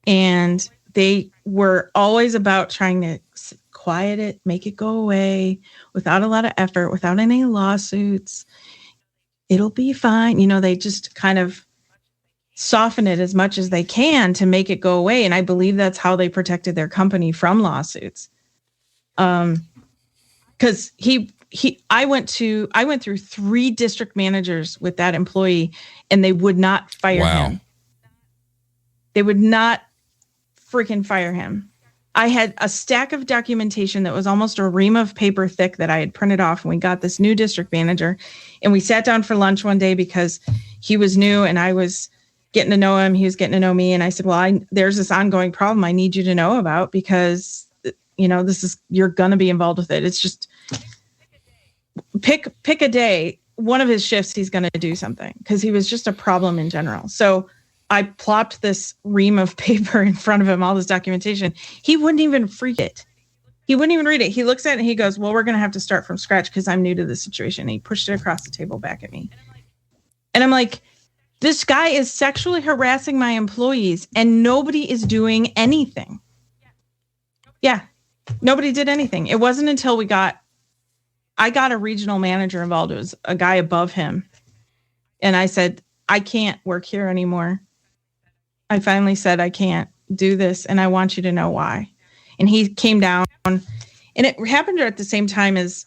and they were always about trying to quiet it, make it go away without a lot of effort, without any lawsuits. It'll be fine. They just kind of soften it as much as they can to make it go away. And I believe that's how they protected their company from lawsuits. Because I went through 3 district managers with that employee, and they would not fire him. They would not freaking fire him. I had a stack of documentation that was almost a ream of paper thick that I had printed off, and we got this new district manager, and we sat down for lunch one day because he was new and I was getting to know him. He was getting to know me. And I said, well, there's this ongoing problem I need you to know about because, you're going to be involved with it. It's just pick a day. One of his shifts, he's going to do something because he was just a problem in general. So I plopped this ream of paper in front of him, all this documentation. He wouldn't even read it. He wouldn't even read it. He looks at it and he goes, well, we're going to have to start from scratch because I'm new to this situation. And he pushed it across the table back at me. And I'm like, this guy is sexually harassing my employees and nobody is doing anything. Yeah, nobody did anything. It wasn't until I got a regional manager involved. It was a guy above him. And I said, I can't work here anymore. I finally said, I can't do this. And I want you to know why. And he came down, and it happened at the same time as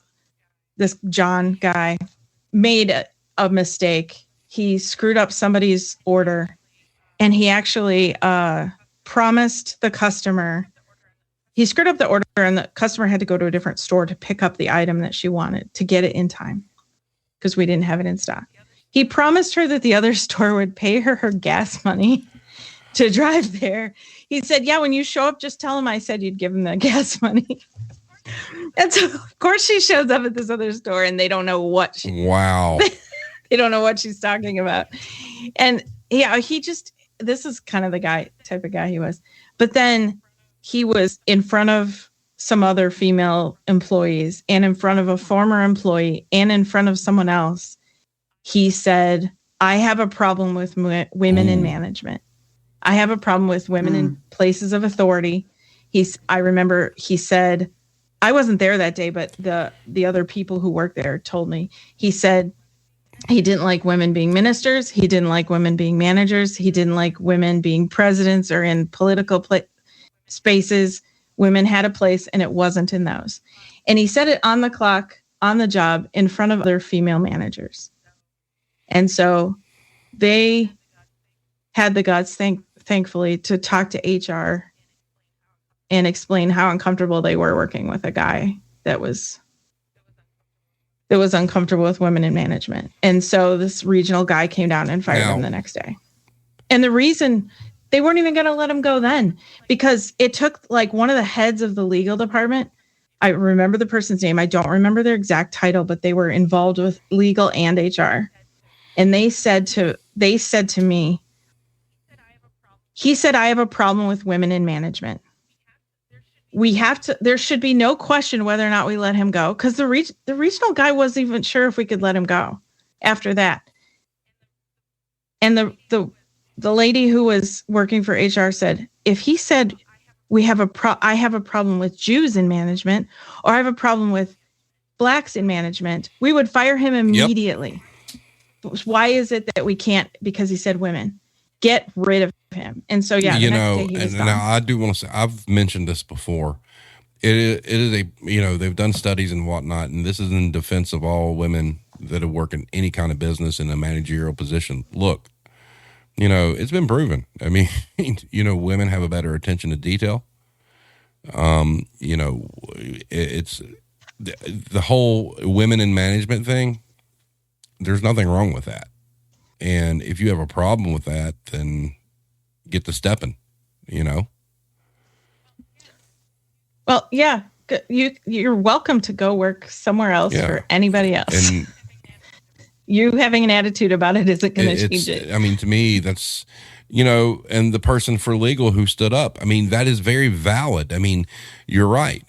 this John guy made a mistake. He screwed up somebody's order, and he actually promised the customer. He screwed up the order, and the customer had to go to a different store to pick up the item that she wanted to get it in time because we didn't have it in stock. He promised her that the other store would pay her gas money to drive there. He said, yeah, when you show up, just tell him I said you'd give him the gas money. And so, of course, she shows up at this other store and they don't know what
wow.
They don't know what she's talking about. And yeah, this is kind of the type of guy he was. But then he was in front of some other female employees and in front of a former employee and in front of someone else. He said, I have a problem with women in management. I have a problem with women in places of authority. I remember he said, I wasn't there that day, but the other people who worked there told me. He said he didn't like women being ministers. He didn't like women being managers. He didn't like women being presidents or in political spaces. Women had a place and it wasn't in those. And he said it on the clock, on the job, in front of other female managers. And so they had the guts, thankfully, to talk to HR and explain how uncomfortable they were working with a guy that was uncomfortable with women in management. And so this regional guy came down and fired him the next day. And the reason they weren't even going to let him go then, because it took like one of the heads of the legal department. I remember the person's name. I don't remember their exact title, but they were involved with legal and HR. And they said to me, he said, I have a problem with women in management. There should be no question whether or not we let him go, because the regional guy wasn't even sure if we could let him go after that. And the lady who was working for HR said, if he said I have a problem with Jews in management, or I have a problem with blacks in management, we would fire him immediately. Yep. Why is it that we can't? Because he said women. Get rid of him. And so, yeah,
and now I do want to say, I've mentioned this before. It is they've done studies and whatnot, and this is in defense of all women that have worked in any kind of business in a managerial position. Look, it's been proven. I mean, women have a better attention to detail. It's the whole women in management thing. There's nothing wrong with that. And if you have a problem with that, then get to stepping,
Well, yeah, you're welcome to go work somewhere else for anybody else. And you having an attitude about it isn't going to change it.
I mean, to me, that's, and the person for legal who stood up, I mean, that is very valid. I mean, you're right.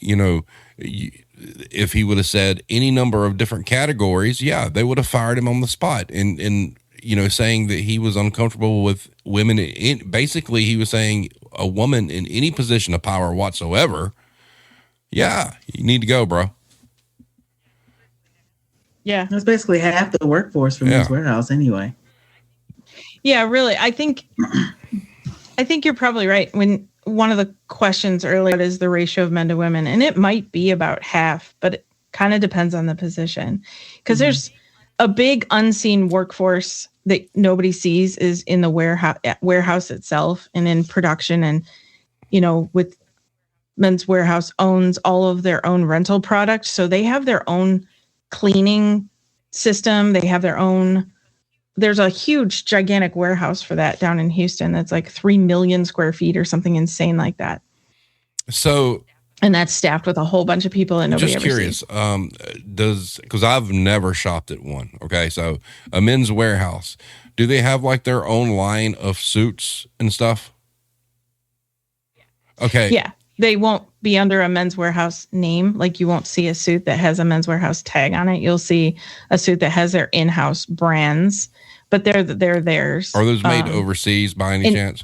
If he would have said any number of different categories, they would have fired him on the spot. And saying that he was uncomfortable with women. Basically, he was saying a woman in any position of power whatsoever. Yeah, you need to go, bro.
Yeah.
That's basically half the workforce for Men's Wearhouse anyway.
Yeah, really. I think you're probably right. When one of the questions earlier is the ratio of men to women, and it might be about half, but it kind of depends on the position, because there's a big unseen workforce that nobody sees is in the warehouse itself and in production. And, with Men's Wearhouse owns all of their own rental products. So they have their own cleaning system. They have their own, there's a huge, gigantic warehouse for that down in Houston. That's like 3 million square feet or something insane like that.
So,
and that's staffed with a whole bunch of people and nobody
just
ever
curious,
sees.
because I've never shopped at one. Okay. So a Men's Wearhouse, Do they have like their own line of suits and stuff? Okay.
Yeah. They won't be under a Men's Wearhouse name. Like you won't see a suit that has a Men's Wearhouse tag on it. You'll see a suit that has their in-house brands, but they're theirs.
Are those made overseas by any chance?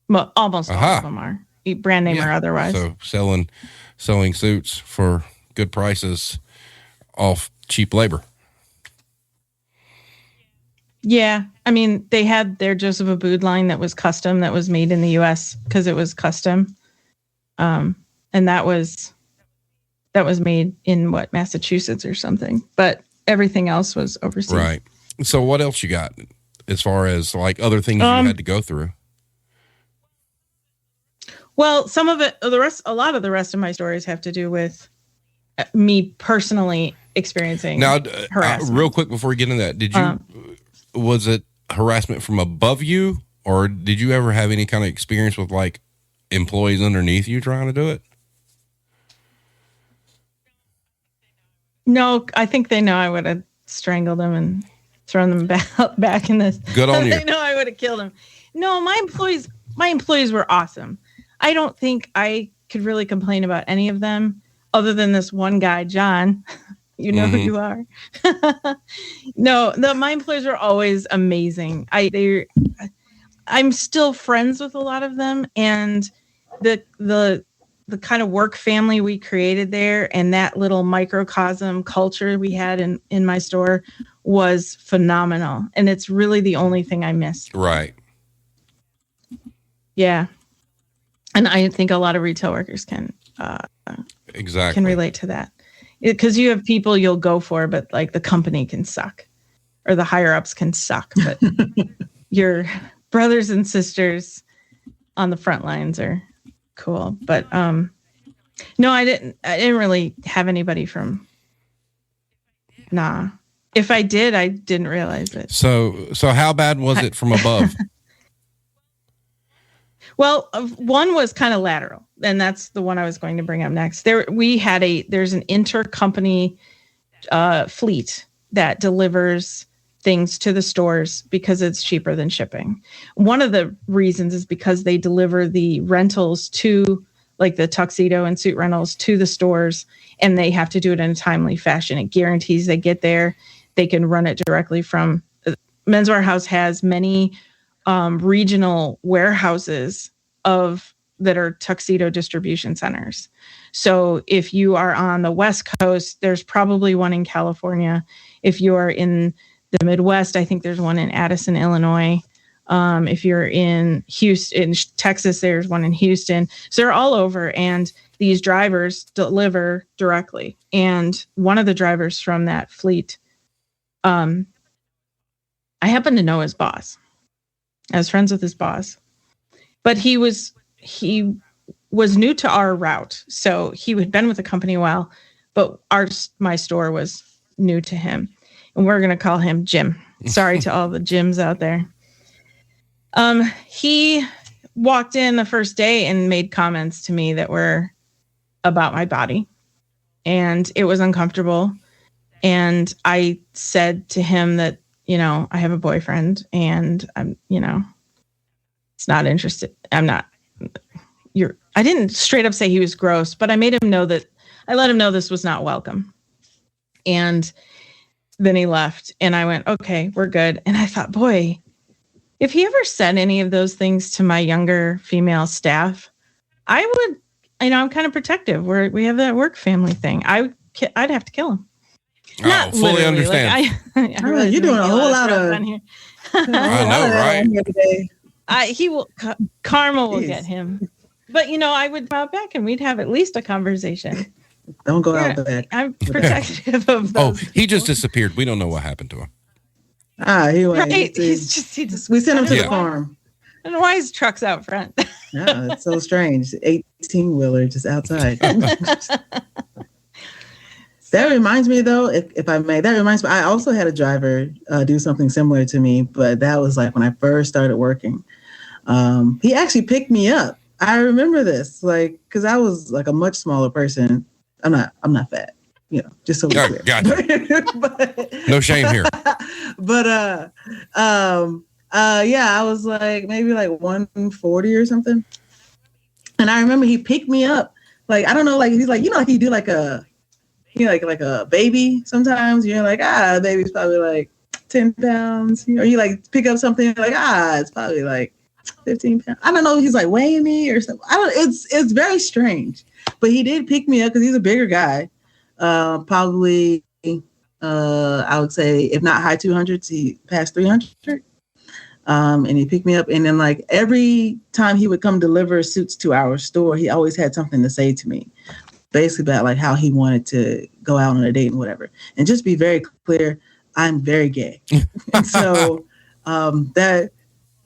Well, almost all of them are, brand name or otherwise.
So selling suits for good prices off cheap labor.
Yeah. I mean, they had their Joseph Abood line that was custom, that was made in the US because it was custom. And that was made in Massachusetts or something, but everything else was overseas.
Right. So what else you got as far as like other things you had to go through?
Well, some of it, a lot of the rest of my stories have to do with me personally experiencing harassment.
Real quick before we get into that, was it harassment from above you, or did you ever have any kind of experience with like employees underneath you trying to do it?
No, I think they know I would have strangled them and thrown them back in this.
Good on you.
They know I would have killed them. No, my employees were awesome. I don't think I could really complain about any of them other than this one guy, John. You know who you are. No, my employees were always amazing. I'm still friends with a lot of them, and the kind of work family we created there and that little microcosm culture we had in my store was phenomenal. And it's really the only thing I miss.
Right.
Yeah. And I think a lot of retail workers can relate to that. Because you have people you'll go for, but like the company can suck or the higher ups can suck. But your brothers and sisters on the front lines are cool. But no, I didn't really have anybody from. Nah. If I did, I didn't realize it.
So how bad was it from above?
Well, one was kind of lateral, and that's the one I was going to bring up next. There's an intercompany fleet that delivers things to the stores because it's cheaper than shipping. One of the reasons is because they deliver the rentals to, like the tuxedo and suit rentals, to the stores, and they have to do it in a timely fashion. It guarantees they get there. They can run it directly from. Men's Wearhouse has many regional warehouses that are tuxedo distribution centers. So if you are on the West Coast, there's probably one in California. If you are in the Midwest, I think there's one in Addison, Illinois. If you're in Houston, in Texas, there's one in Houston. So they're all over, and these drivers deliver directly. And one of the drivers from that fleet, I happen to know his boss. I was friends with his boss, but he was new to our route. So he had been with the company a while, but my store was new to him, and we're going to call him Jim. Sorry to all the Jims out there. He walked in the first day and made comments to me that were about my body, and it was uncomfortable. And I said to him that, I have a boyfriend and I'm, it's not interested. I didn't straight up say he was gross, but I let him know this was not welcome. And then he left, and I went, okay, we're good. And I thought, boy, if he ever said any of those things to my younger female staff, I would, I'm kind of protective. We have that work family thing. I'd have to kill him.
Not fully understand.
Like, you're doing a whole lot of.
I know, right?
He will. Karma will get him. But I would bow back, and we'd have at least a conversation.
Don't go out back.
I'm protective of those.
He just disappeared. We don't know what happened to him.
He went.
Right. He just.
We sent him to the farm.
I don't know why his truck's out front.
Yeah, it's so strange. 18-wheeler just outside. That reminds me, though, if I may, I also had a driver do something similar to me, but that was like when I first started working. He actually picked me up. I remember this, because I was like a much smaller person. I'm not fat. just so we're clear.
Gotcha.
But,
No shame here.
But I was like maybe like 140 or something. And I remember he picked me up. Like, I don't know, like he's like, like you do like a like a baby sometimes. You're like, baby's probably like 10 pounds. Or you like pick up something like, it's probably like 15 pounds. I don't know. He's like weighing me or something. It's very strange. But he did pick me up because he's a bigger guy. Probably, I would say, if not high 200s, he passed 300. And he picked me up. And then like every time he would come deliver suits to our store, he always had something to say to me, basically about like how he wanted to go out on a date and whatever. And just be very clear, I'm very gay. And so that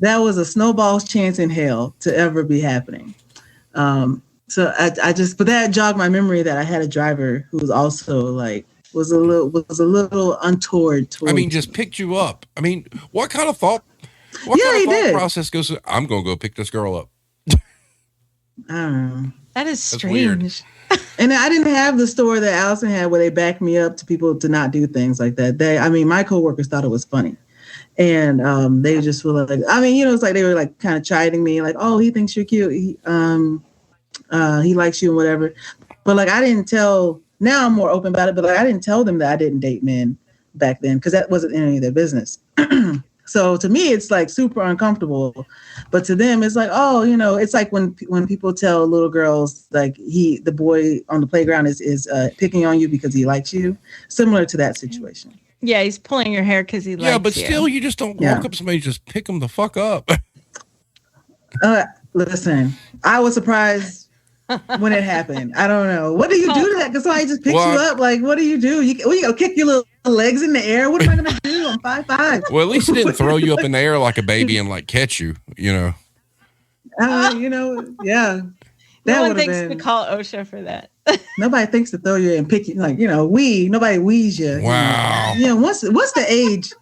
was a snowball's chance in hell to ever be happening. So but that jogged my memory that I had a driver who was also like, was a little untoward.
I mean, just picked you up. I mean, what kind of thought process goes through? I'm going to go pick this girl up.
I don't know.
That is strange.
And I didn't have the store that Allison had where they backed me up to people to not do things like that. My coworkers thought it was funny. And they just were like, it's like they were like kind of chiding me, like, oh, he thinks you're cute. He likes you and whatever. But like, I didn't tell, now I'm more open about it, but like, I didn't tell them that I didn't date men back then because that wasn't any of their business. So to me, it's like super uncomfortable, but to them, it's like, oh, it's like when people tell little girls like the boy on the playground is picking on you because he likes you, similar to that situation.
Yeah, he's pulling your hair because he likes you.
Yeah, but still, you just don't walk up to somebody, just pick them the fuck up.
Listen, I was surprised when it happened. I don't know. What do you do to that? Because somebody just picks you up. Like, what do? You go kick your little legs in the air? What am I going to do? I'm 5'5".
Well, at least he didn't throw you up in the air like a baby and like catch you,
yeah.
No one thinks to call OSHA for that.
Nobody thinks to throw you and pick you, like, nobody wheeze you.
Wow.
What's the age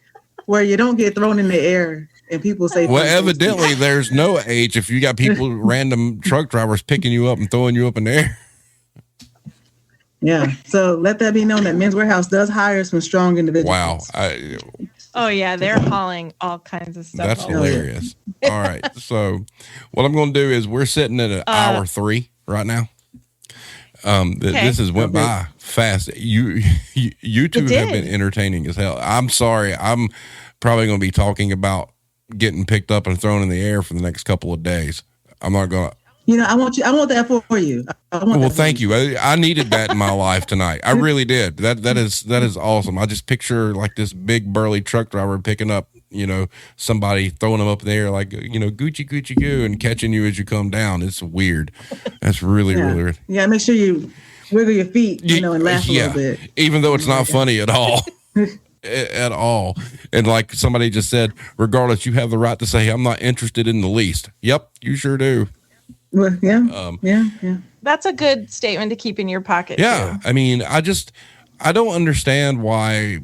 where you don't get thrown in the air and people say,
well, evidently there's no age if you got people, random truck drivers picking you up and throwing you up in the air.
Yeah. So let that be known that Men's Wearhouse does hire some strong individuals.
Wow.
Oh yeah. They're hauling all kinds of stuff.
That's hilarious. All right. So what I'm going to do is we're sitting at an hour 3 right now. This has went by fast. You two have been entertaining as hell. I'm sorry. I'm probably going to be talking about getting picked up and thrown in the air for the next couple of days. I'm not going to.
I want that for you.
Well, thank you. I needed that in my life tonight. I really did. That is awesome. I just picture like this big burly truck driver picking up, somebody, throwing them up in the air like, Gucci Gucci goo, and catching you as you come down. It's weird. That's really weird.
Yeah, make sure you wiggle your feet, and laugh a little bit.
Even though it's not funny at all. At all. And like somebody just said, regardless, you have the right to say, I'm not interested in the least. Yep, you sure do.
Well, yeah. Yeah.
That's a good statement to keep in your pocket.
Yeah.
Too.
I mean, I don't understand why,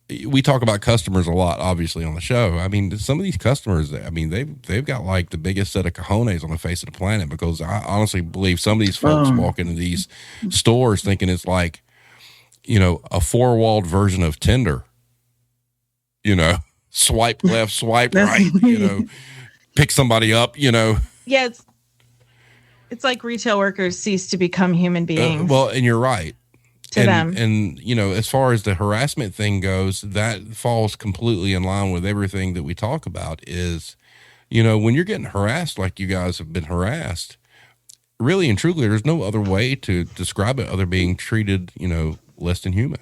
we talk about customers a lot, obviously, on the show. I mean, some of these customers, I mean, they've got like the biggest set of cojones on the face of the planet, because I honestly believe some of these folks walk into these stores thinking it's like, a 4-walled version of Tinder, swipe left, swipe right, pick somebody up,
Yeah, it's like retail workers cease to become human beings.
Well, and you're right.
To them.
And, as far as the harassment thing goes, that falls completely in line with everything that we talk about is, when you're getting harassed like you guys have been harassed, really and truly, there's no other way to describe it other being treated, less than human.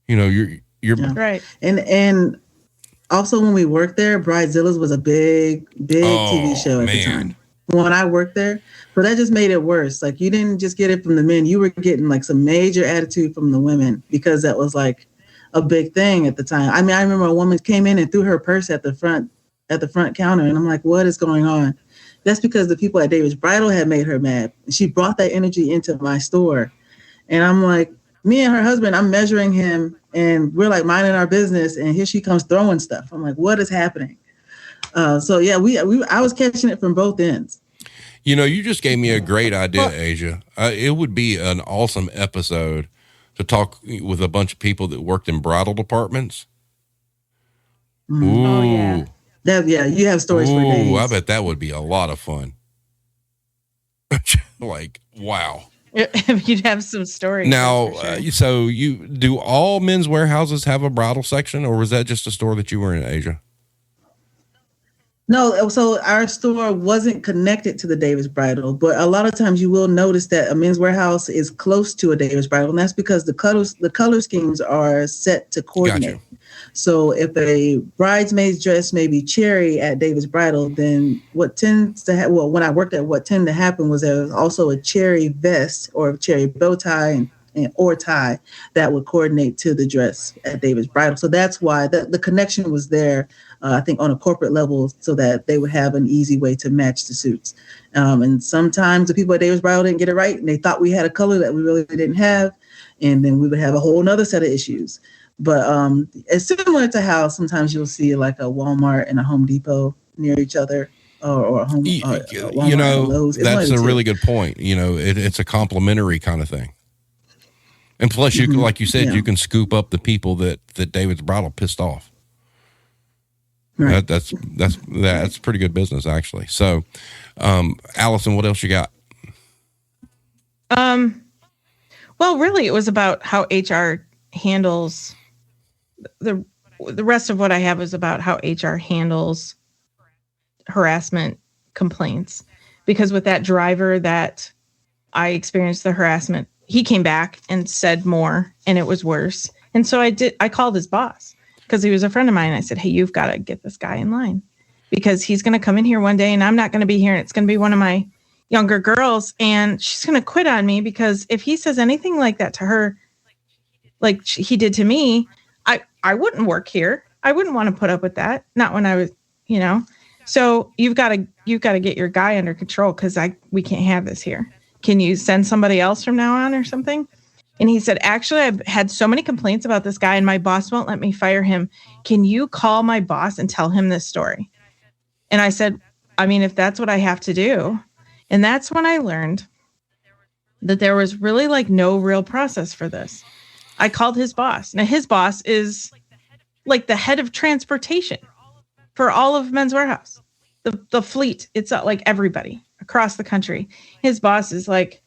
You're
right.
And also when we worked there, Bridezilla's was a big TV show at the time. When I worked there. So that just made it worse. Like, you didn't just get it from the men. You were getting like some major attitude from the women, because that was like a big thing at the time. I mean, I remember a woman came in and threw her purse at the front counter. And I'm like, what is going on? That's because the people at David's Bridal had made her mad. She brought that energy into my store. And I'm like, me and her husband, I'm measuring him and we're like minding our business. And here she comes throwing stuff. I'm like, what is happening? So yeah, I was catching it from both ends.
You just gave me a great idea, Asia. It would be an awesome episode to talk with a bunch of people that worked in bridal departments. Ooh.
Oh, yeah.
You have stories for days.
I bet that would be a lot of fun. Like, wow.
You'd have some stories.
Now,
sure.
so you do all men's warehouses have a bridal section, or was that just a store that you were in Asia?
No, so our store wasn't connected to the Davis Bridal, but a lot of times you will notice that a men's warehouse is close to a Davis Bridal, and that's because the color schemes are set to coordinate.
Gotcha.
So if a bridesmaid's dress may be cherry at Davis Bridal, then what tends to happen, when I worked at, what tended to happen was there was also a cherry vest or a cherry bow tie or tie that would coordinate to the dress at Davis Bridal. So that's why the connection was there, I think, on a corporate level, so that they would have an easy way to match the suits. And sometimes the people at Davis Bridal didn't get it right, and they thought we had a color that we really didn't have, and then we would have a whole nother set of issues. But it's similar to how sometimes you'll see like a Walmart and a Home Depot near each other, or a home. Walmart and Lowe's.
That's a really good point. It's a complementary kind of thing. And plus, you can, like you said, you can scoop up the people that David's Bridal pissed off. Right. That's pretty good business, actually. So, Allison, what else you got?
Well, really, it was about how HR handles the rest of what I have is about how HR handles harassment complaints. Because with that driver that I experienced the harassment, he came back and said more, and it was worse. And so I called his boss because he was a friend of mine. I said, hey, you've got to get this guy in line because he's going to come in here one day and I'm not going to be here. And it's going to be one of my younger girls and she's going to quit on me because if he says anything like that to her, like he did to me, I wouldn't work here. I wouldn't want to put up with that. Not when I was, so you've got to get your guy under control because we can't have this here. Can you send somebody else from now on or something? And he said, actually, I've had so many complaints about this guy and my boss won't let me fire him. Can you call my boss and tell him this story? And I said, I mean, if that's what I have to do. And that's when I learned that there was really like no real process for this. I called his boss. Now his boss is like the head of transportation for all of Men's Warehouse, the fleet. It's like everybody across the country. His boss is like,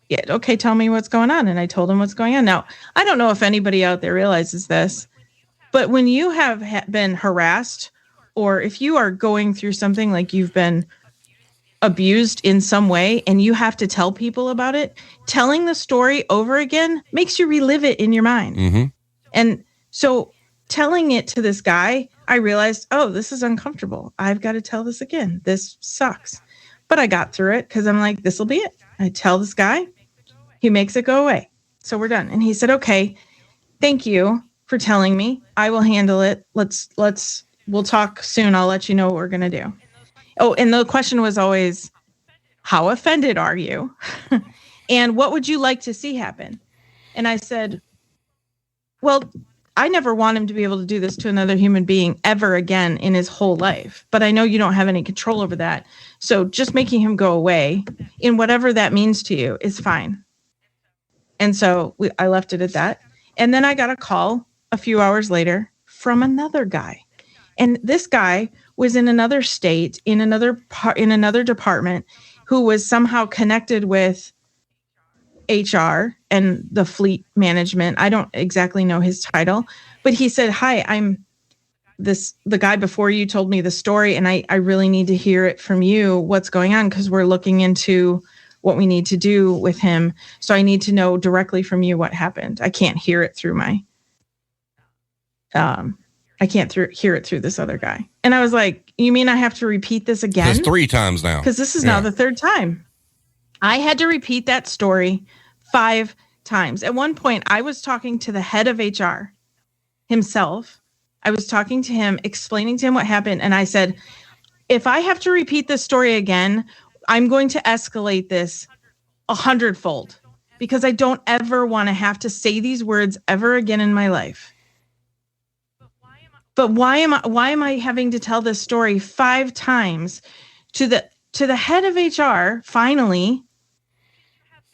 yeah, okay, tell me what's going on. And I told him what's going on. Now, I don't know if anybody out there realizes this, but when you have been harassed or if you are going through something like you've been abused in some way and you have to tell people about it, telling the story over again makes you relive it in your mind. Mm-hmm. And so telling it to this guy, I realized, oh, this is uncomfortable. I've got to tell this again. This sucks. But I got through it because I'm like, this will be it. I tell this guy, he makes it go away. So we're done. And he said, okay, thank you for telling me. I will handle it. We'll talk soon. I'll let you know what we're going to do. Oh, and the question was always, how offended are you? And what would you like to see happen? And I said, well, I never want him to be able to do this to another human being ever again in his whole life. But I know you don't have any control over that. So just making him go away in whatever that means to you is fine. And so I left it at that. And then I got a call a few hours later from another guy. And this guy was in another state, in another department, who was somehow connected with HR and the fleet management. I don't exactly know his title, but he said, hi, I'm the guy before you told me the story, and I really need to hear it from you. What's going on? Because we're looking into what we need to do with him. So I need to know directly from you what happened. I can't hear it through my hear it through this other guy. And I was like, you mean I have to repeat this again?
That's 3 times now.
Because this is now the 3rd time. I had to repeat that story 5 times. At one point, I was talking to the head of HR himself. I was talking to him, explaining to him what happened. And I said, if I have to repeat this story again, I'm going to escalate this 100-fold because I don't ever want to have to say these words ever again in my life. But why am I having to tell this story 5 times to to the head of HR finally,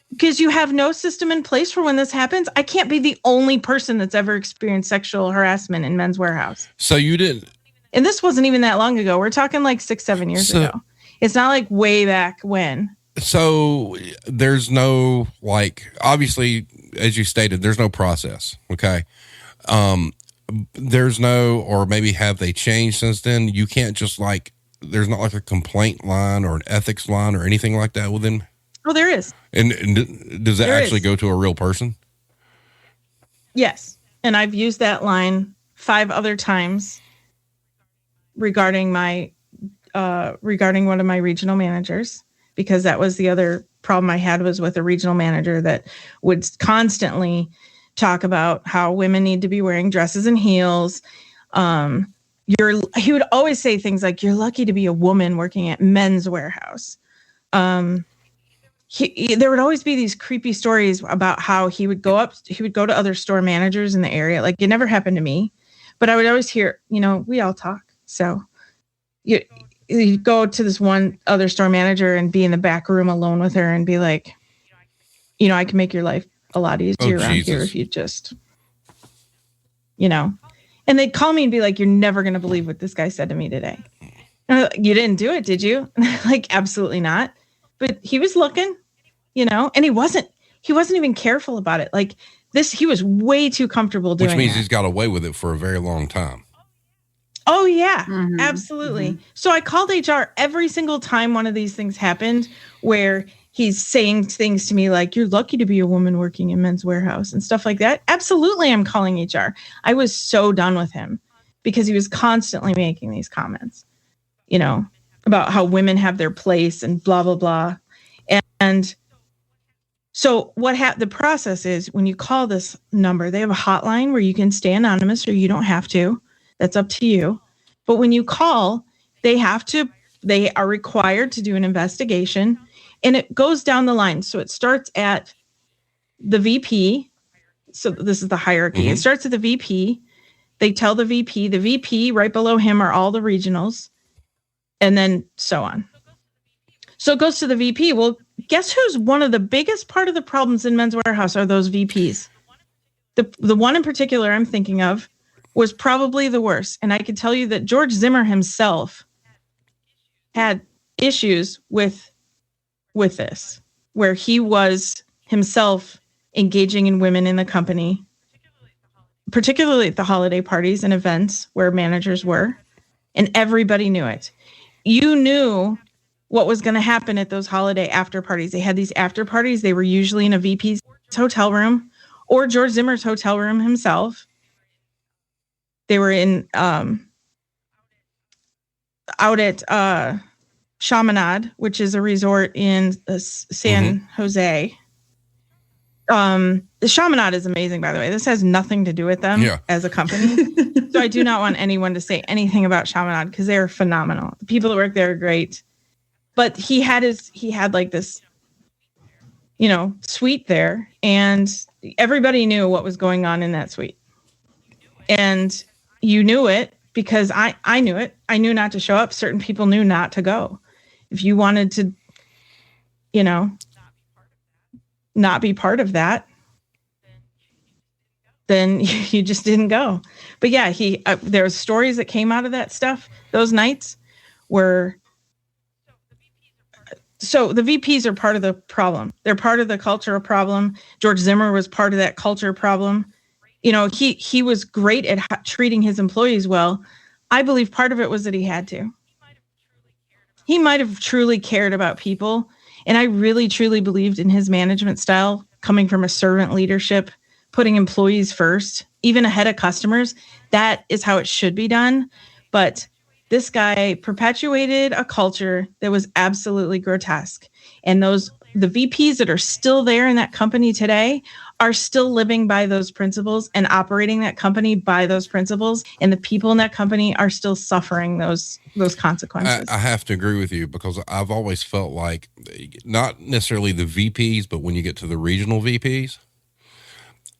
because you have no system in place for when this happens. I can't be the only person that's ever experienced sexual harassment in Men's Wearhouse.
So you didn't.
And this wasn't even that long ago. We're talking like 6-7 years ago. It's not like way back when.
So there's no, like, obviously, as you stated, there's no process. Okay. There's no, or maybe have they changed since then? You can't just like, there's not like a complaint line or an ethics line or anything like that within.
Oh, there is.
And does that actually go to a real person?
Yes. And I've used that line 5 other times regarding regarding one of my regional managers, because that was the other problem I had, was with a regional manager that would constantly talk about how women need to be wearing dresses and heels. He would always say things like, "You're lucky to be a woman working at Men's Wearhouse." There would always be these creepy stories about how he would go to other store managers in the area. Like, it never happened to me, but I would always hear, we all talk. So you go to this one other store manager and be in the back room alone with her and be like, I can make your life a lot easier around here if you just, and they'd call me and be like, "You're never going to believe what this guy said to me today." And I'm like, "You didn't do it, did you?" Like, absolutely not. But he was looking, and he wasn't even careful about it. Like this, he was way too comfortable doing it.
Which means he's got away with it for a very long time.
Oh, yeah, absolutely. Mm-hmm. So I called HR every single time one of these things happened where he's saying things to me like, "You're lucky to be a woman working in Men's Wearhouse," and stuff like that. Absolutely, I'm calling HR. I was so done with him because he was constantly making these comments, about how women have their place and blah, blah, blah. And so the process is, when you call this number, they have a hotline where you can stay anonymous or you don't have to. That's up to you. But when you call, they are required to do an investigation, and it goes down the line. So it starts at the VP. So this is the hierarchy. Mm-hmm. It starts at the VP. They tell the VP, right below him are all the regionals, and then so on. So it goes to the VP. Well, guess who's one of the biggest part of the problems in Men's Wearhouse are those VPs. The one in particular I'm thinking of was probably the worst. And I can tell you that George Zimmer himself had issues with this, where he was himself engaging in women in the company, particularly at the holiday parties and events where managers were, and everybody knew it. You knew what was going to happen at those holiday after parties. They had these after parties. They were usually in a VP's hotel room or George Zimmer's hotel room himself. They were in out at Chaminade, which is a resort in San Jose. The Chaminade is amazing, by the way. This has nothing to do with them as a company. So I do not want anyone to say anything about Chaminade because they are phenomenal. The people that work there are great. But he had like this, suite there, and everybody knew what was going on in that suite. And you knew it because I knew it. I knew not to show up. Certain people knew not to go. If you wanted to, not be part of that, then you just didn't go. But yeah, there was stories that came out of that stuff. Those nights were. So the VPs are part of the problem. They're part of the cultural problem. George Zimmer was part of that culture problem. He was great at treating his employees well. I believe part of it was that he had to. He might have truly cared about people. And I really, truly believed in his management style, coming from a servant leadership, putting employees first, even ahead of customers. That is how it should be done. But this guy perpetuated a culture that was absolutely grotesque. And the VPs that are still there in that company today are still living by those principles and operating that company by those principles. And the people in that company are still suffering those consequences.
I have to agree with you because I've always felt like not necessarily the VPs, but when you get to the regional VPs,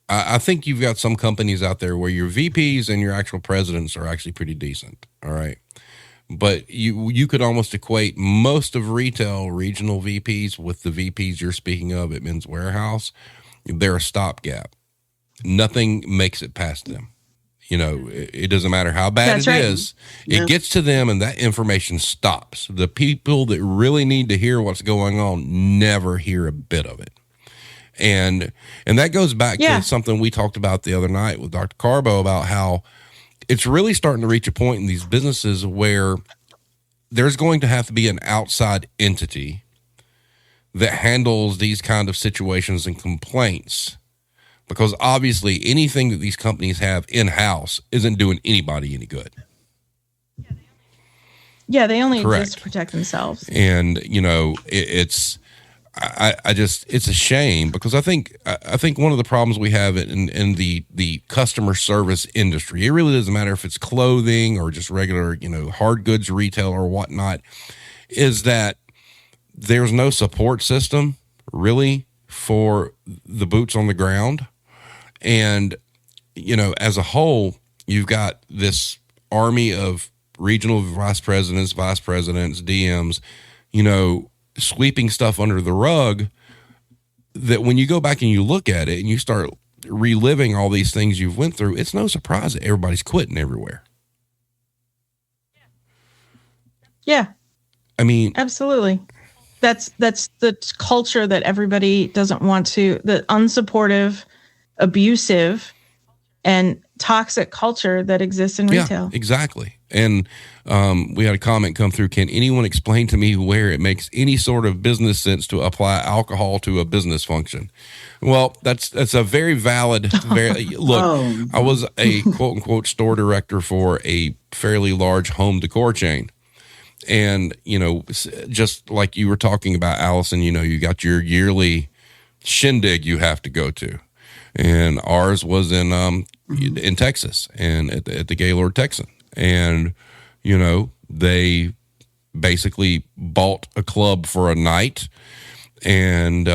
I think you've got some companies out there where your VPs and your actual presidents are actually pretty decent. All right. but you could almost equate most of retail regional VPs with the VPs you're speaking of at Men's Wearhouse. They're a stopgap. Nothing makes it past them. You know, it doesn't matter how bad
That's
it
right.
is. It gets to them and that information stops. The people that really need to hear what's going on never hear a bit of it. And that goes back to something we talked about the other night with Dr. Carbo about how it's really starting to reach a point in these businesses where there's going to have to be an outside entity that handles these kind of situations and complaints. Because obviously anything that these companies have in-house isn't doing anybody any good.
Yeah, they only
Correct.
exist to protect themselves.
And, you know, it's a shame because I think one of the problems we have in the customer service industry, it really doesn't matter if it's clothing or just regular, you know, hard goods retail or whatnot, is that there's no support system really for the boots on the ground. And, you know, as a whole, you've got this army of regional vice presidents, DMs, you know, sweeping stuff under the rug that when you go back and you look at it and you start reliving all these things you've went through, it's no surprise that everybody's quitting everywhere.
Yeah.
I mean,
absolutely. That's the culture that everybody doesn't want to, the unsupportive, abusive, and toxic culture that exists in retail.
Yeah, exactly. And we had a comment come through. Can anyone explain to me where it makes any sort of business sense to apply alcohol to a business function? Well, that's a very valid, look, I was a quote unquote store director for a fairly large home decor chain. And, you know, just like you were talking about, Allison, you know, you got your yearly shindig you have to go to. And ours was in Texas and at the Gaylord Texan. And, you know, they basically bought a club for a night. And,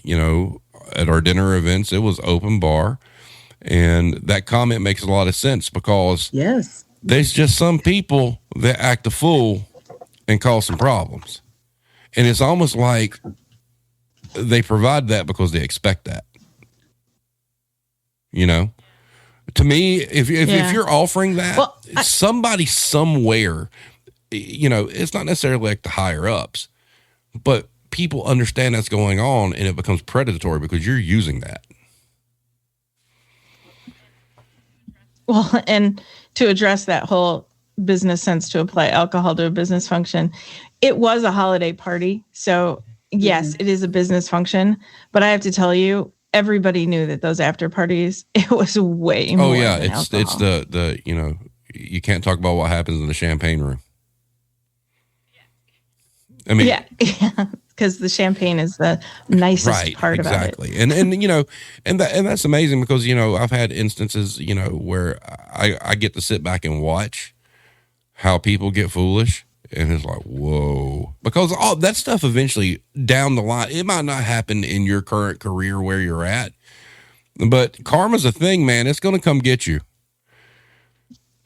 you know, at our dinner events, it was open bar. And that comment makes a lot of sense because there's just some people that act a fool and cause some problems. And it's almost like they provide that because they expect that. You know, to me, if you're offering that, somebody somewhere, you know, it's not necessarily like the higher ups, but people understand that's going on and it becomes predatory because you're using that.
Well, and to address that whole business sense to apply alcohol to a business function, it was a holiday party. So yes, it is a business function, but I have to tell you, everybody knew that those after parties, it was way more. Oh yeah, than
it's
alcohol.
the you know, you can't talk about what happens in the champagne room. I mean,
yeah, because the champagne is the nicest part about it.
Exactly, and you know, and that's amazing because you know I've had instances you know where I get to sit back and watch how people get foolish. And it's like, whoa, because all that stuff eventually down the line, it might not happen in your current career where you're at, but karma's a thing, man. It's going to come get you.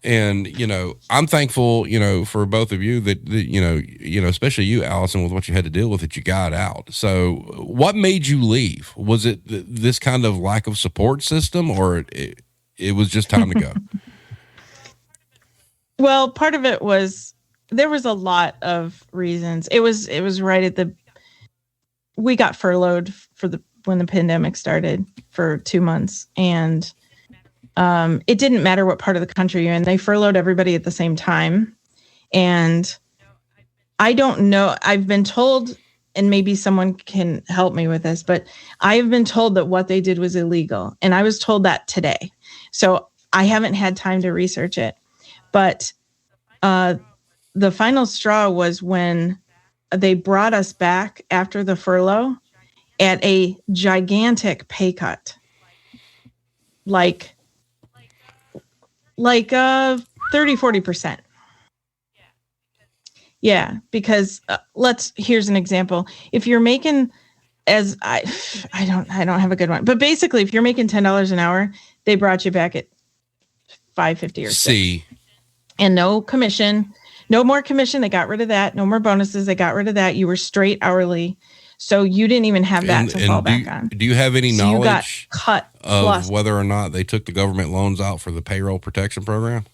And, you know, I'm thankful, you know, for both of you that you know, especially you, Allison, with what you had to deal with, that you got out. So what made you leave? Was it this kind of lack of support system or it was just time to go?
Well, part of it was, there was a lot of reasons. It was right we got furloughed when the pandemic started for 2 months, and it didn't matter what part of the country you're in. They furloughed everybody at the same time. And I don't know, I've been told, and maybe someone can help me with this, but I've been told that what they did was illegal. And I was told that today. So I haven't had time to research it, but, the final straw was when they brought us back after the furlough at a gigantic pay cut. Like 30-40%. Yeah, because here's an example. If you're making, as I don't have a good one, but basically if you're making $10 an hour, they brought you back at $5.50 or $6. And no commission, No more commission. They got rid of that. No more bonuses. They got rid of that. You were straight hourly. So you didn't even have that to fall back on.
Do you have any
So you got
knowledge
cut
of
plus.
whether or not they took the government loans out for the payroll protection program?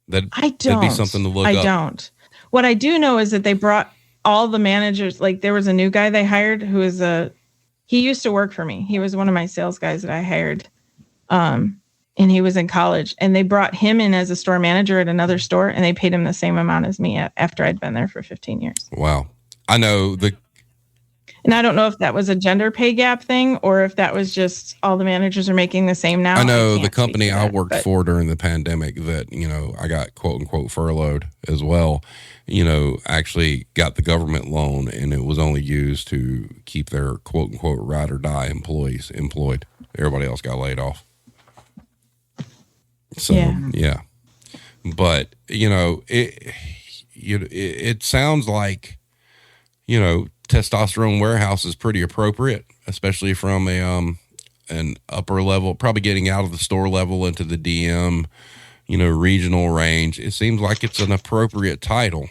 That'd be something to look up.
I don't. What I do know is that they brought all the managers. Like there was a new guy they hired who is he used to work for me. He was one of my sales guys that I hired. And he was in college, and they brought him in as a store manager at another store, and they paid him the same amount as me after I'd been there for 15 years.
Wow. I know
and I don't know if that was a gender pay gap thing or if that was just all the managers are making the same now.
I know the company I worked for during the pandemic that, I got quote unquote furloughed as well, actually got the government loan, and it was only used to keep their quote unquote ride or die employees employed. Everybody else got laid off. So, yeah. But, it sounds like, Testosterone Wearhouse is pretty appropriate, especially from an upper level, probably getting out of the store level into the DM, regional range. It seems like it's an appropriate title,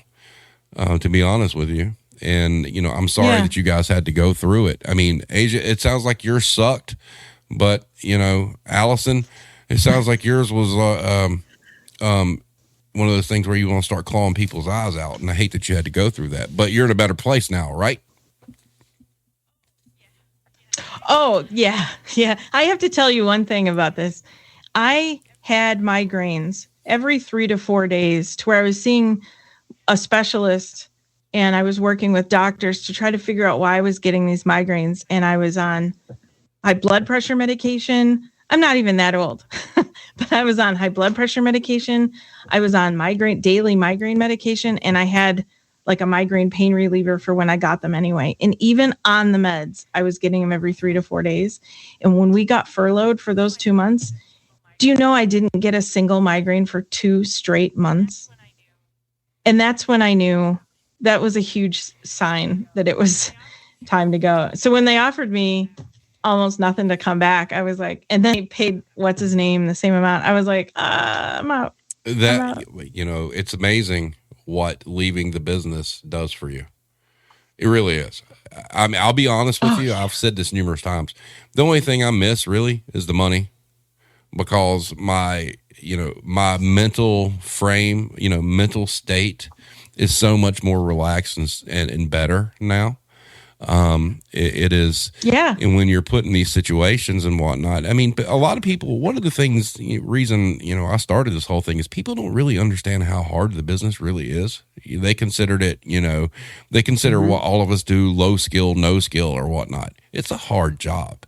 to be honest with you. And, I'm sorry that you guys had to go through it. I mean, Asia, it sounds like yours sucked, but, Allison, it sounds like yours was one of those things where you want to start clawing people's eyes out. And I hate that you had to go through that, but you're in a better place now, right?
Oh, yeah. Yeah. I have to tell you one thing about this. I had migraines every 3 to 4 days to where I was seeing a specialist and I was working with doctors to try to figure out why I was getting these migraines. And I was on high blood pressure medication. I'm not even that old, but I was on high blood pressure medication. I was on daily migraine medication, and I had like a migraine pain reliever for when I got them anyway. And even on the meds, I was getting them every 3 to 4 days. And when we got furloughed for those 2 months, do you know I didn't get a single migraine for 2 straight months? And that's when I knew that was a huge sign that it was time to go. So when they offered me almost nothing to come back, I was like, and then he paid what's his name the same amount. I was like, I'm out.
It's amazing what leaving the business does for you. It really is. I mean, I'll be honest with you. I've said this numerous times. The only thing I miss really is the money, because my mental frame, mental state is so much more relaxed and better now. It is. Yeah. And when you're put in these situations and whatnot, I mean, a lot of people, one of the things, reason, I started this whole thing is people don't really understand how hard the business really is. They considered it, they consider what all of us do low skill, no skill or whatnot. It's a hard job.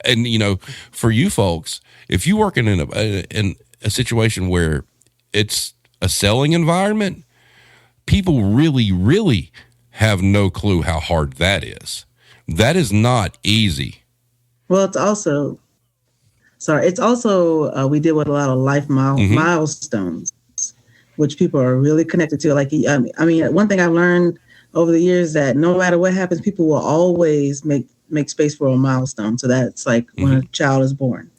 And, for you folks, if you work in a situation where it's a selling environment, people really, really have no clue how hard that is. That is not easy.
Well, it's also, we deal with a lot of life milestones, which people are really connected to. Like, I mean, one thing I've learned over the years that no matter what happens, people will always make space for a milestone. So that's like when a child is born,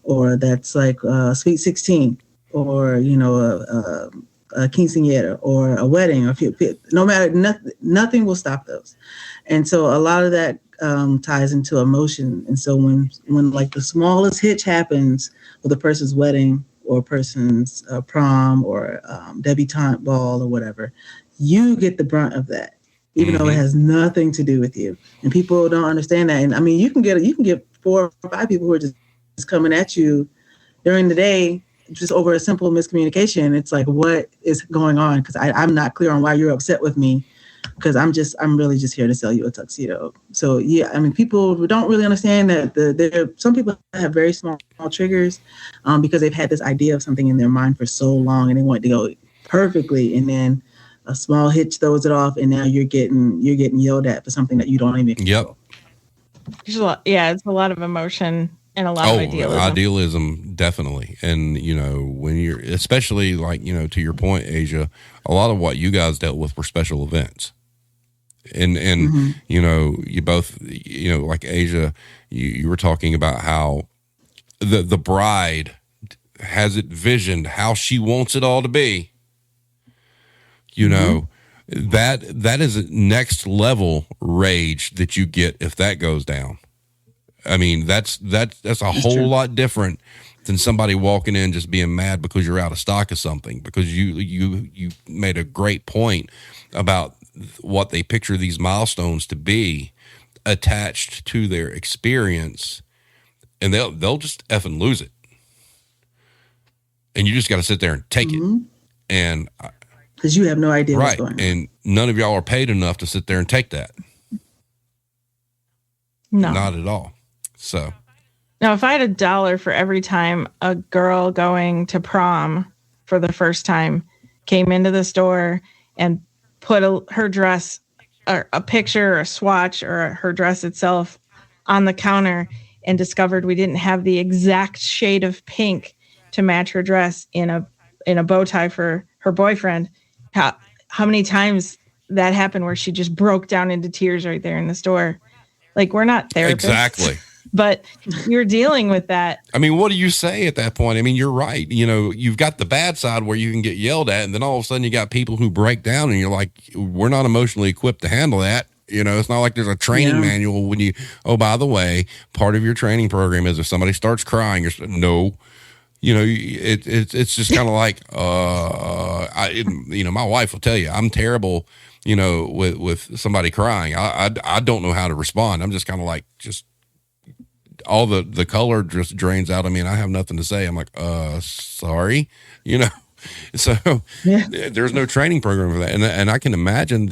or that's like Sweet 16, or, a quinceañera or a wedding, or no matter, nothing will stop those. And so a lot of that ties into emotion. And so when like the smallest hitch happens with a person's wedding or a person's prom or debutante ball or whatever, you get the brunt of that, even though it has nothing to do with you. And people don't understand that. And I mean, you can get 4 or 5 people who are just coming at you during the day, just over a simple miscommunication. It's like, what is going on? Because I'm not clear on why you're upset with me, because I'm really just here to sell you a tuxedo. So yeah, I mean, people don't really understand that some people have very small triggers because they've had this idea of something in their mind for so long and they want it to go perfectly, and then a small hitch throws it off, and now you're getting yelled at for something that you don't even control.
Yep.
It's a lot of emotion. And a lot of
idealism, definitely. And, when you're, especially like, to your point, Asia, a lot of what you guys dealt with were special events. And you both, like Asia, you were talking about how the bride has it visioned how she wants it all to be. you know, that is a next level rage that you get if that goes down. I mean, that's a whole lot different than somebody walking in just being mad because you're out of stock of something, because you made a great point about what they picture these milestones to be attached to their experience, and they'll just effing lose it. And you just got to sit there and take it. And
because you have no idea what's going on.
And none of y'all are paid enough to sit there and take that.
No,
not at all. So
now, if I had $1 for every time a girl going to prom for the first time came into the store and put her dress, or a picture, or a swatch, or her dress itself on the counter, and discovered we didn't have the exact shade of pink to match her dress in a bow tie for her boyfriend, how many times that happened where she just broke down into tears right there in the store? Like, we're not therapists.
Exactly.
But you're dealing with that.
I mean, what do you say at that point? I mean, you're right. You know, you've got the bad side where you can get yelled at, and then all of a sudden you got people who break down, and you're like, we're not emotionally equipped to handle that. You know, it's not like there's a training manual when you, oh, by the way, part of your training program is if somebody starts crying, you're no, you know, it's just kind of like, you know, my wife will tell you, I'm terrible, you know, with somebody crying. I don't know how to respond. I'm just kind of like, just all the color just drains out of me, and I have nothing to say. I'm like, sorry, you know. So there's no training program for that. And I can imagine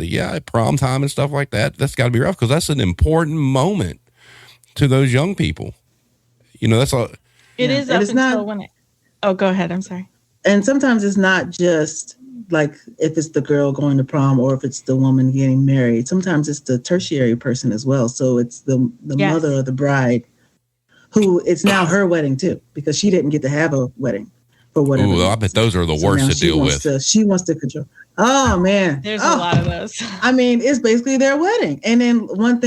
prom time and stuff like that. That's gotta be rough, because that's an important moment to those young people. You know, that's all.
It is up until when oh, go ahead. I'm sorry.
And sometimes it's not just like if it's the girl going to prom or if it's the woman getting married. Sometimes it's the tertiary person as well. So it's the mother of the bride, who it's now her wedding too, because she didn't get to have a wedding for whatever.
Ooh, I bet those are the worst to deal with.
She wants to control. Oh man,
there's a lot of those.
I mean, it's basically their wedding. And then one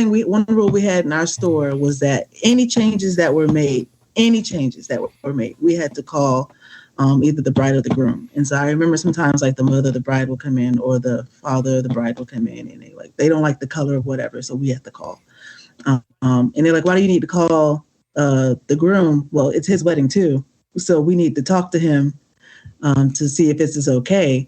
rule we had in our store was that any changes that were made, we had to call either the bride or the groom. And so I remember sometimes like the mother of the bride will come in, or the father of the bride will come in, and they don't like the color of whatever, so we have to call. And they're like, why do you need to call the groom? Well, it's his wedding too, so we need to talk to him to see if this is okay.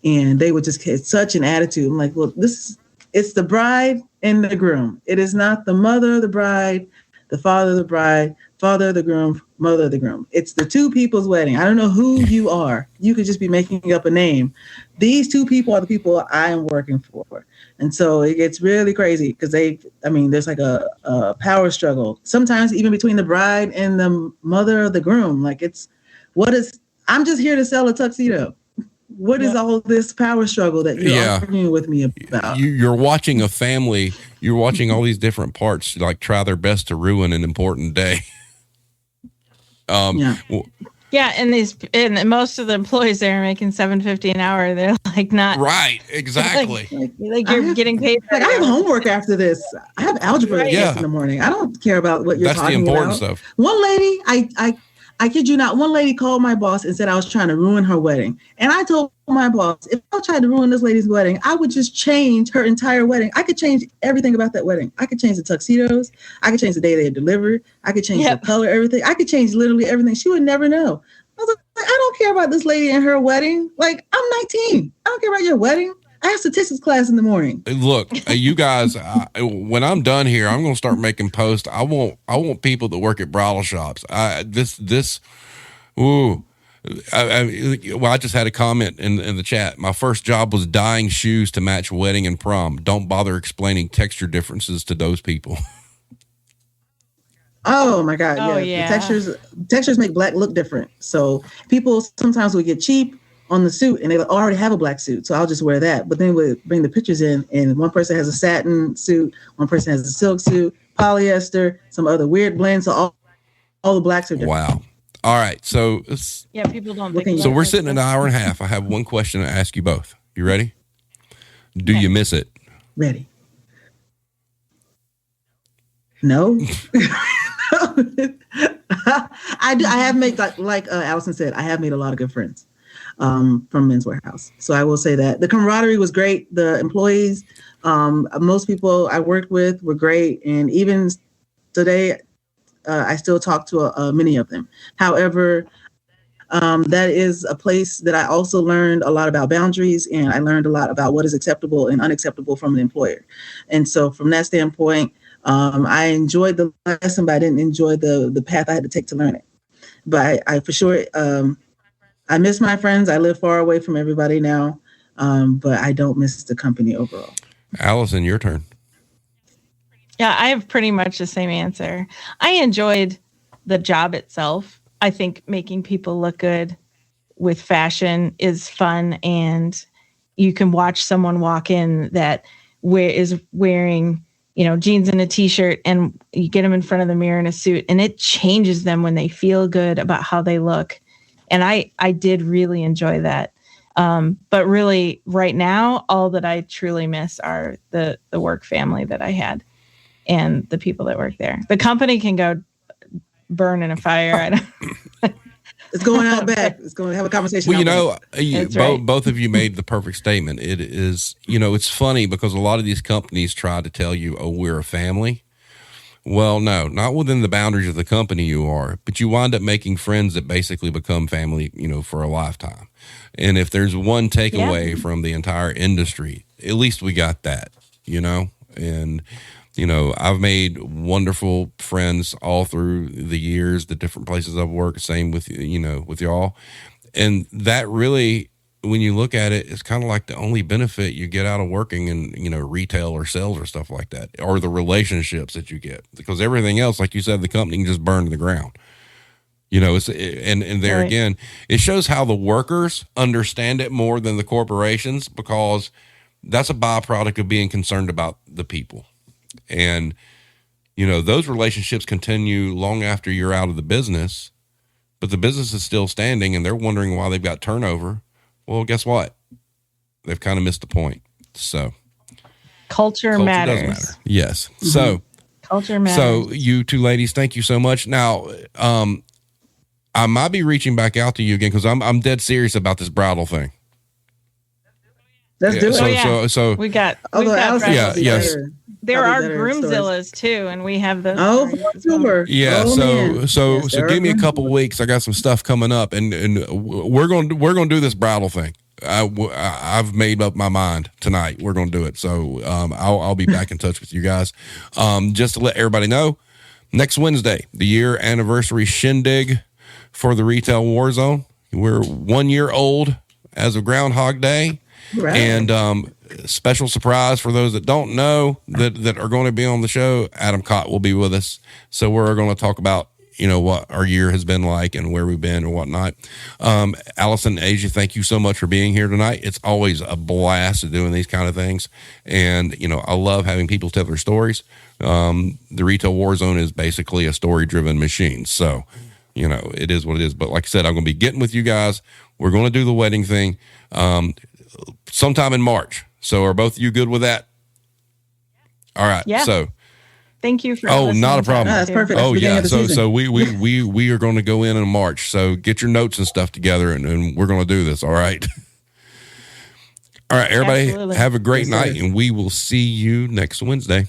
And they would just get such an attitude. I'm like, well, it's the bride and the groom. It is not the mother of the bride, the father of the bride, father of the groom, mother of the groom. It's the two people's wedding. I don't know who you are. You could just be making up a name. These two people are the people I am working for. And so it gets really crazy because there's like a power struggle sometimes even between the bride and the mother of the groom. Like I'm just here to sell a tuxedo. What is all this power struggle that you're arguing with me about?
You're watching a family. You're watching all these different parts like try their best to ruin an important day.
And most of the employees there are making $7.50 an hour. They're like not
right. Exactly.
like you're getting paid.
Like I have homework after this. I have algebra in the morning. I don't care about what you're talking about. That's the important stuff. One lady, I kid you not, one lady called my boss and said I was trying to ruin her wedding. And I told my boss, if I tried to ruin this lady's wedding, I would just change her entire wedding. I could change everything about that wedding. I could change the tuxedos. I could change the day they delivered. I could change the color, everything. I could change literally everything. She would never know. I was like, I don't care about this lady and her wedding. Like, I'm 19. I don't care about your wedding. I have statistics class in the morning.
Look, you guys, when I'm done here, I'm going to start making posts. I want people that work at bridal shops. I just had a comment in the chat. My first job was dyeing shoes to match wedding and prom. Don't bother explaining texture differences to those people.
Oh my God.
Oh,
yeah. The textures make black look different. So people sometimes will get cheap on the suit and they already have a black suit. So I'll just wear that. But then we bring the pictures in and one person has a satin suit. One person has a silk suit, polyester, some other weird blends. So all the blacks are different.
Wow. All right. So
people don't think
so we're sitting an hour and a half. I have one question to ask you both. You ready? Do you miss it?
Ready. No. I do. I have made like Allison said, I have made a lot of good friends. from Men's Wearhouse. So I will say that the camaraderie was great. The employees, most people I worked with were great. And even today, I still talk to many of them. However, that is a place that I also learned a lot about boundaries, and I learned a lot about what is acceptable and unacceptable from an employer. And so from that standpoint, I enjoyed the lesson, but I didn't enjoy the path I had to take to learn it. But I for sure, I miss my friends. I live far away from everybody now, but I don't miss the company overall.
Allison, your turn.
Yeah, I have pretty much the same answer. I enjoyed the job itself. I think making people look good with fashion is fun, and you can watch someone walk in that is wearing, jeans and a t-shirt, and you get them in front of the mirror in a suit, and it changes them when they feel good about how they look. And I did really enjoy that. But really right now, all that I truly miss are the work family that I had and the people that work there. The company can go burn in a fire.
It's going out back. It's going to have a conversation.
Well, both of you made the perfect statement. It is, it's funny because a lot of these companies try to tell you, oh, we're a family. Well, no, not within the boundaries of the company you are, but you wind up making friends that basically become family, for a lifetime. And if there's one takeaway from the entire industry, at least we got that, and I've made wonderful friends all through the years, the different places I've worked, same with, with y'all. And that really, when you look at it, it's kind of like the only benefit you get out of working in, retail or sales or stuff like that, or the relationships that you get, because everything else, like you said, the company can just burn to the ground. Again, it shows how the workers understand it more than the corporations, because that's a byproduct of being concerned about the people. And, those relationships continue long after you're out of the business, but the business is still standing and they're wondering why they've got turnover. Well, guess what? They've kind of missed the point. So
culture matters.
Does matter. Yes. Mm-hmm. So
culture matters.
So you two ladies, thank you so much. Now, I might be reaching back out to you again, because I'm dead serious about this bridal thing.
Let's do it.
So
we got
yes.
There are groomzillas too, and we have those.
Super.
Yeah. So give me a couple weeks. I got some stuff coming up, and we're going to do this bridal thing. I've made up my mind tonight. We're going to do it. So I'll be back in touch with you guys. Just to let everybody know, next Wednesday, the year anniversary shindig for the Retail War Zone. We're 1 year old as of Groundhog Day. Right. And special surprise for those that don't know that are going to be on the show, Adam Cott will be with us. So we're going to talk about, what our year has been like and where we've been and whatnot. Allison, Asia, thank you so much for being here tonight. It's always a blast doing these kind of things. And, I love having people tell their stories. The Retail War Zone is basically a story-driven machine. So, it is what it is. But like I said, I'm going to be getting with you guys. We're going to do the wedding thing sometime in March. So are both of you good with that? All right.
Yeah.
So
thank you for
not a problem.
No, that's perfect.
Oh yeah. So we are going to go in March. So get your notes and stuff together, and we're going to do this. All right. All right, everybody. Absolutely. Have a great night, and we will see you next Wednesday.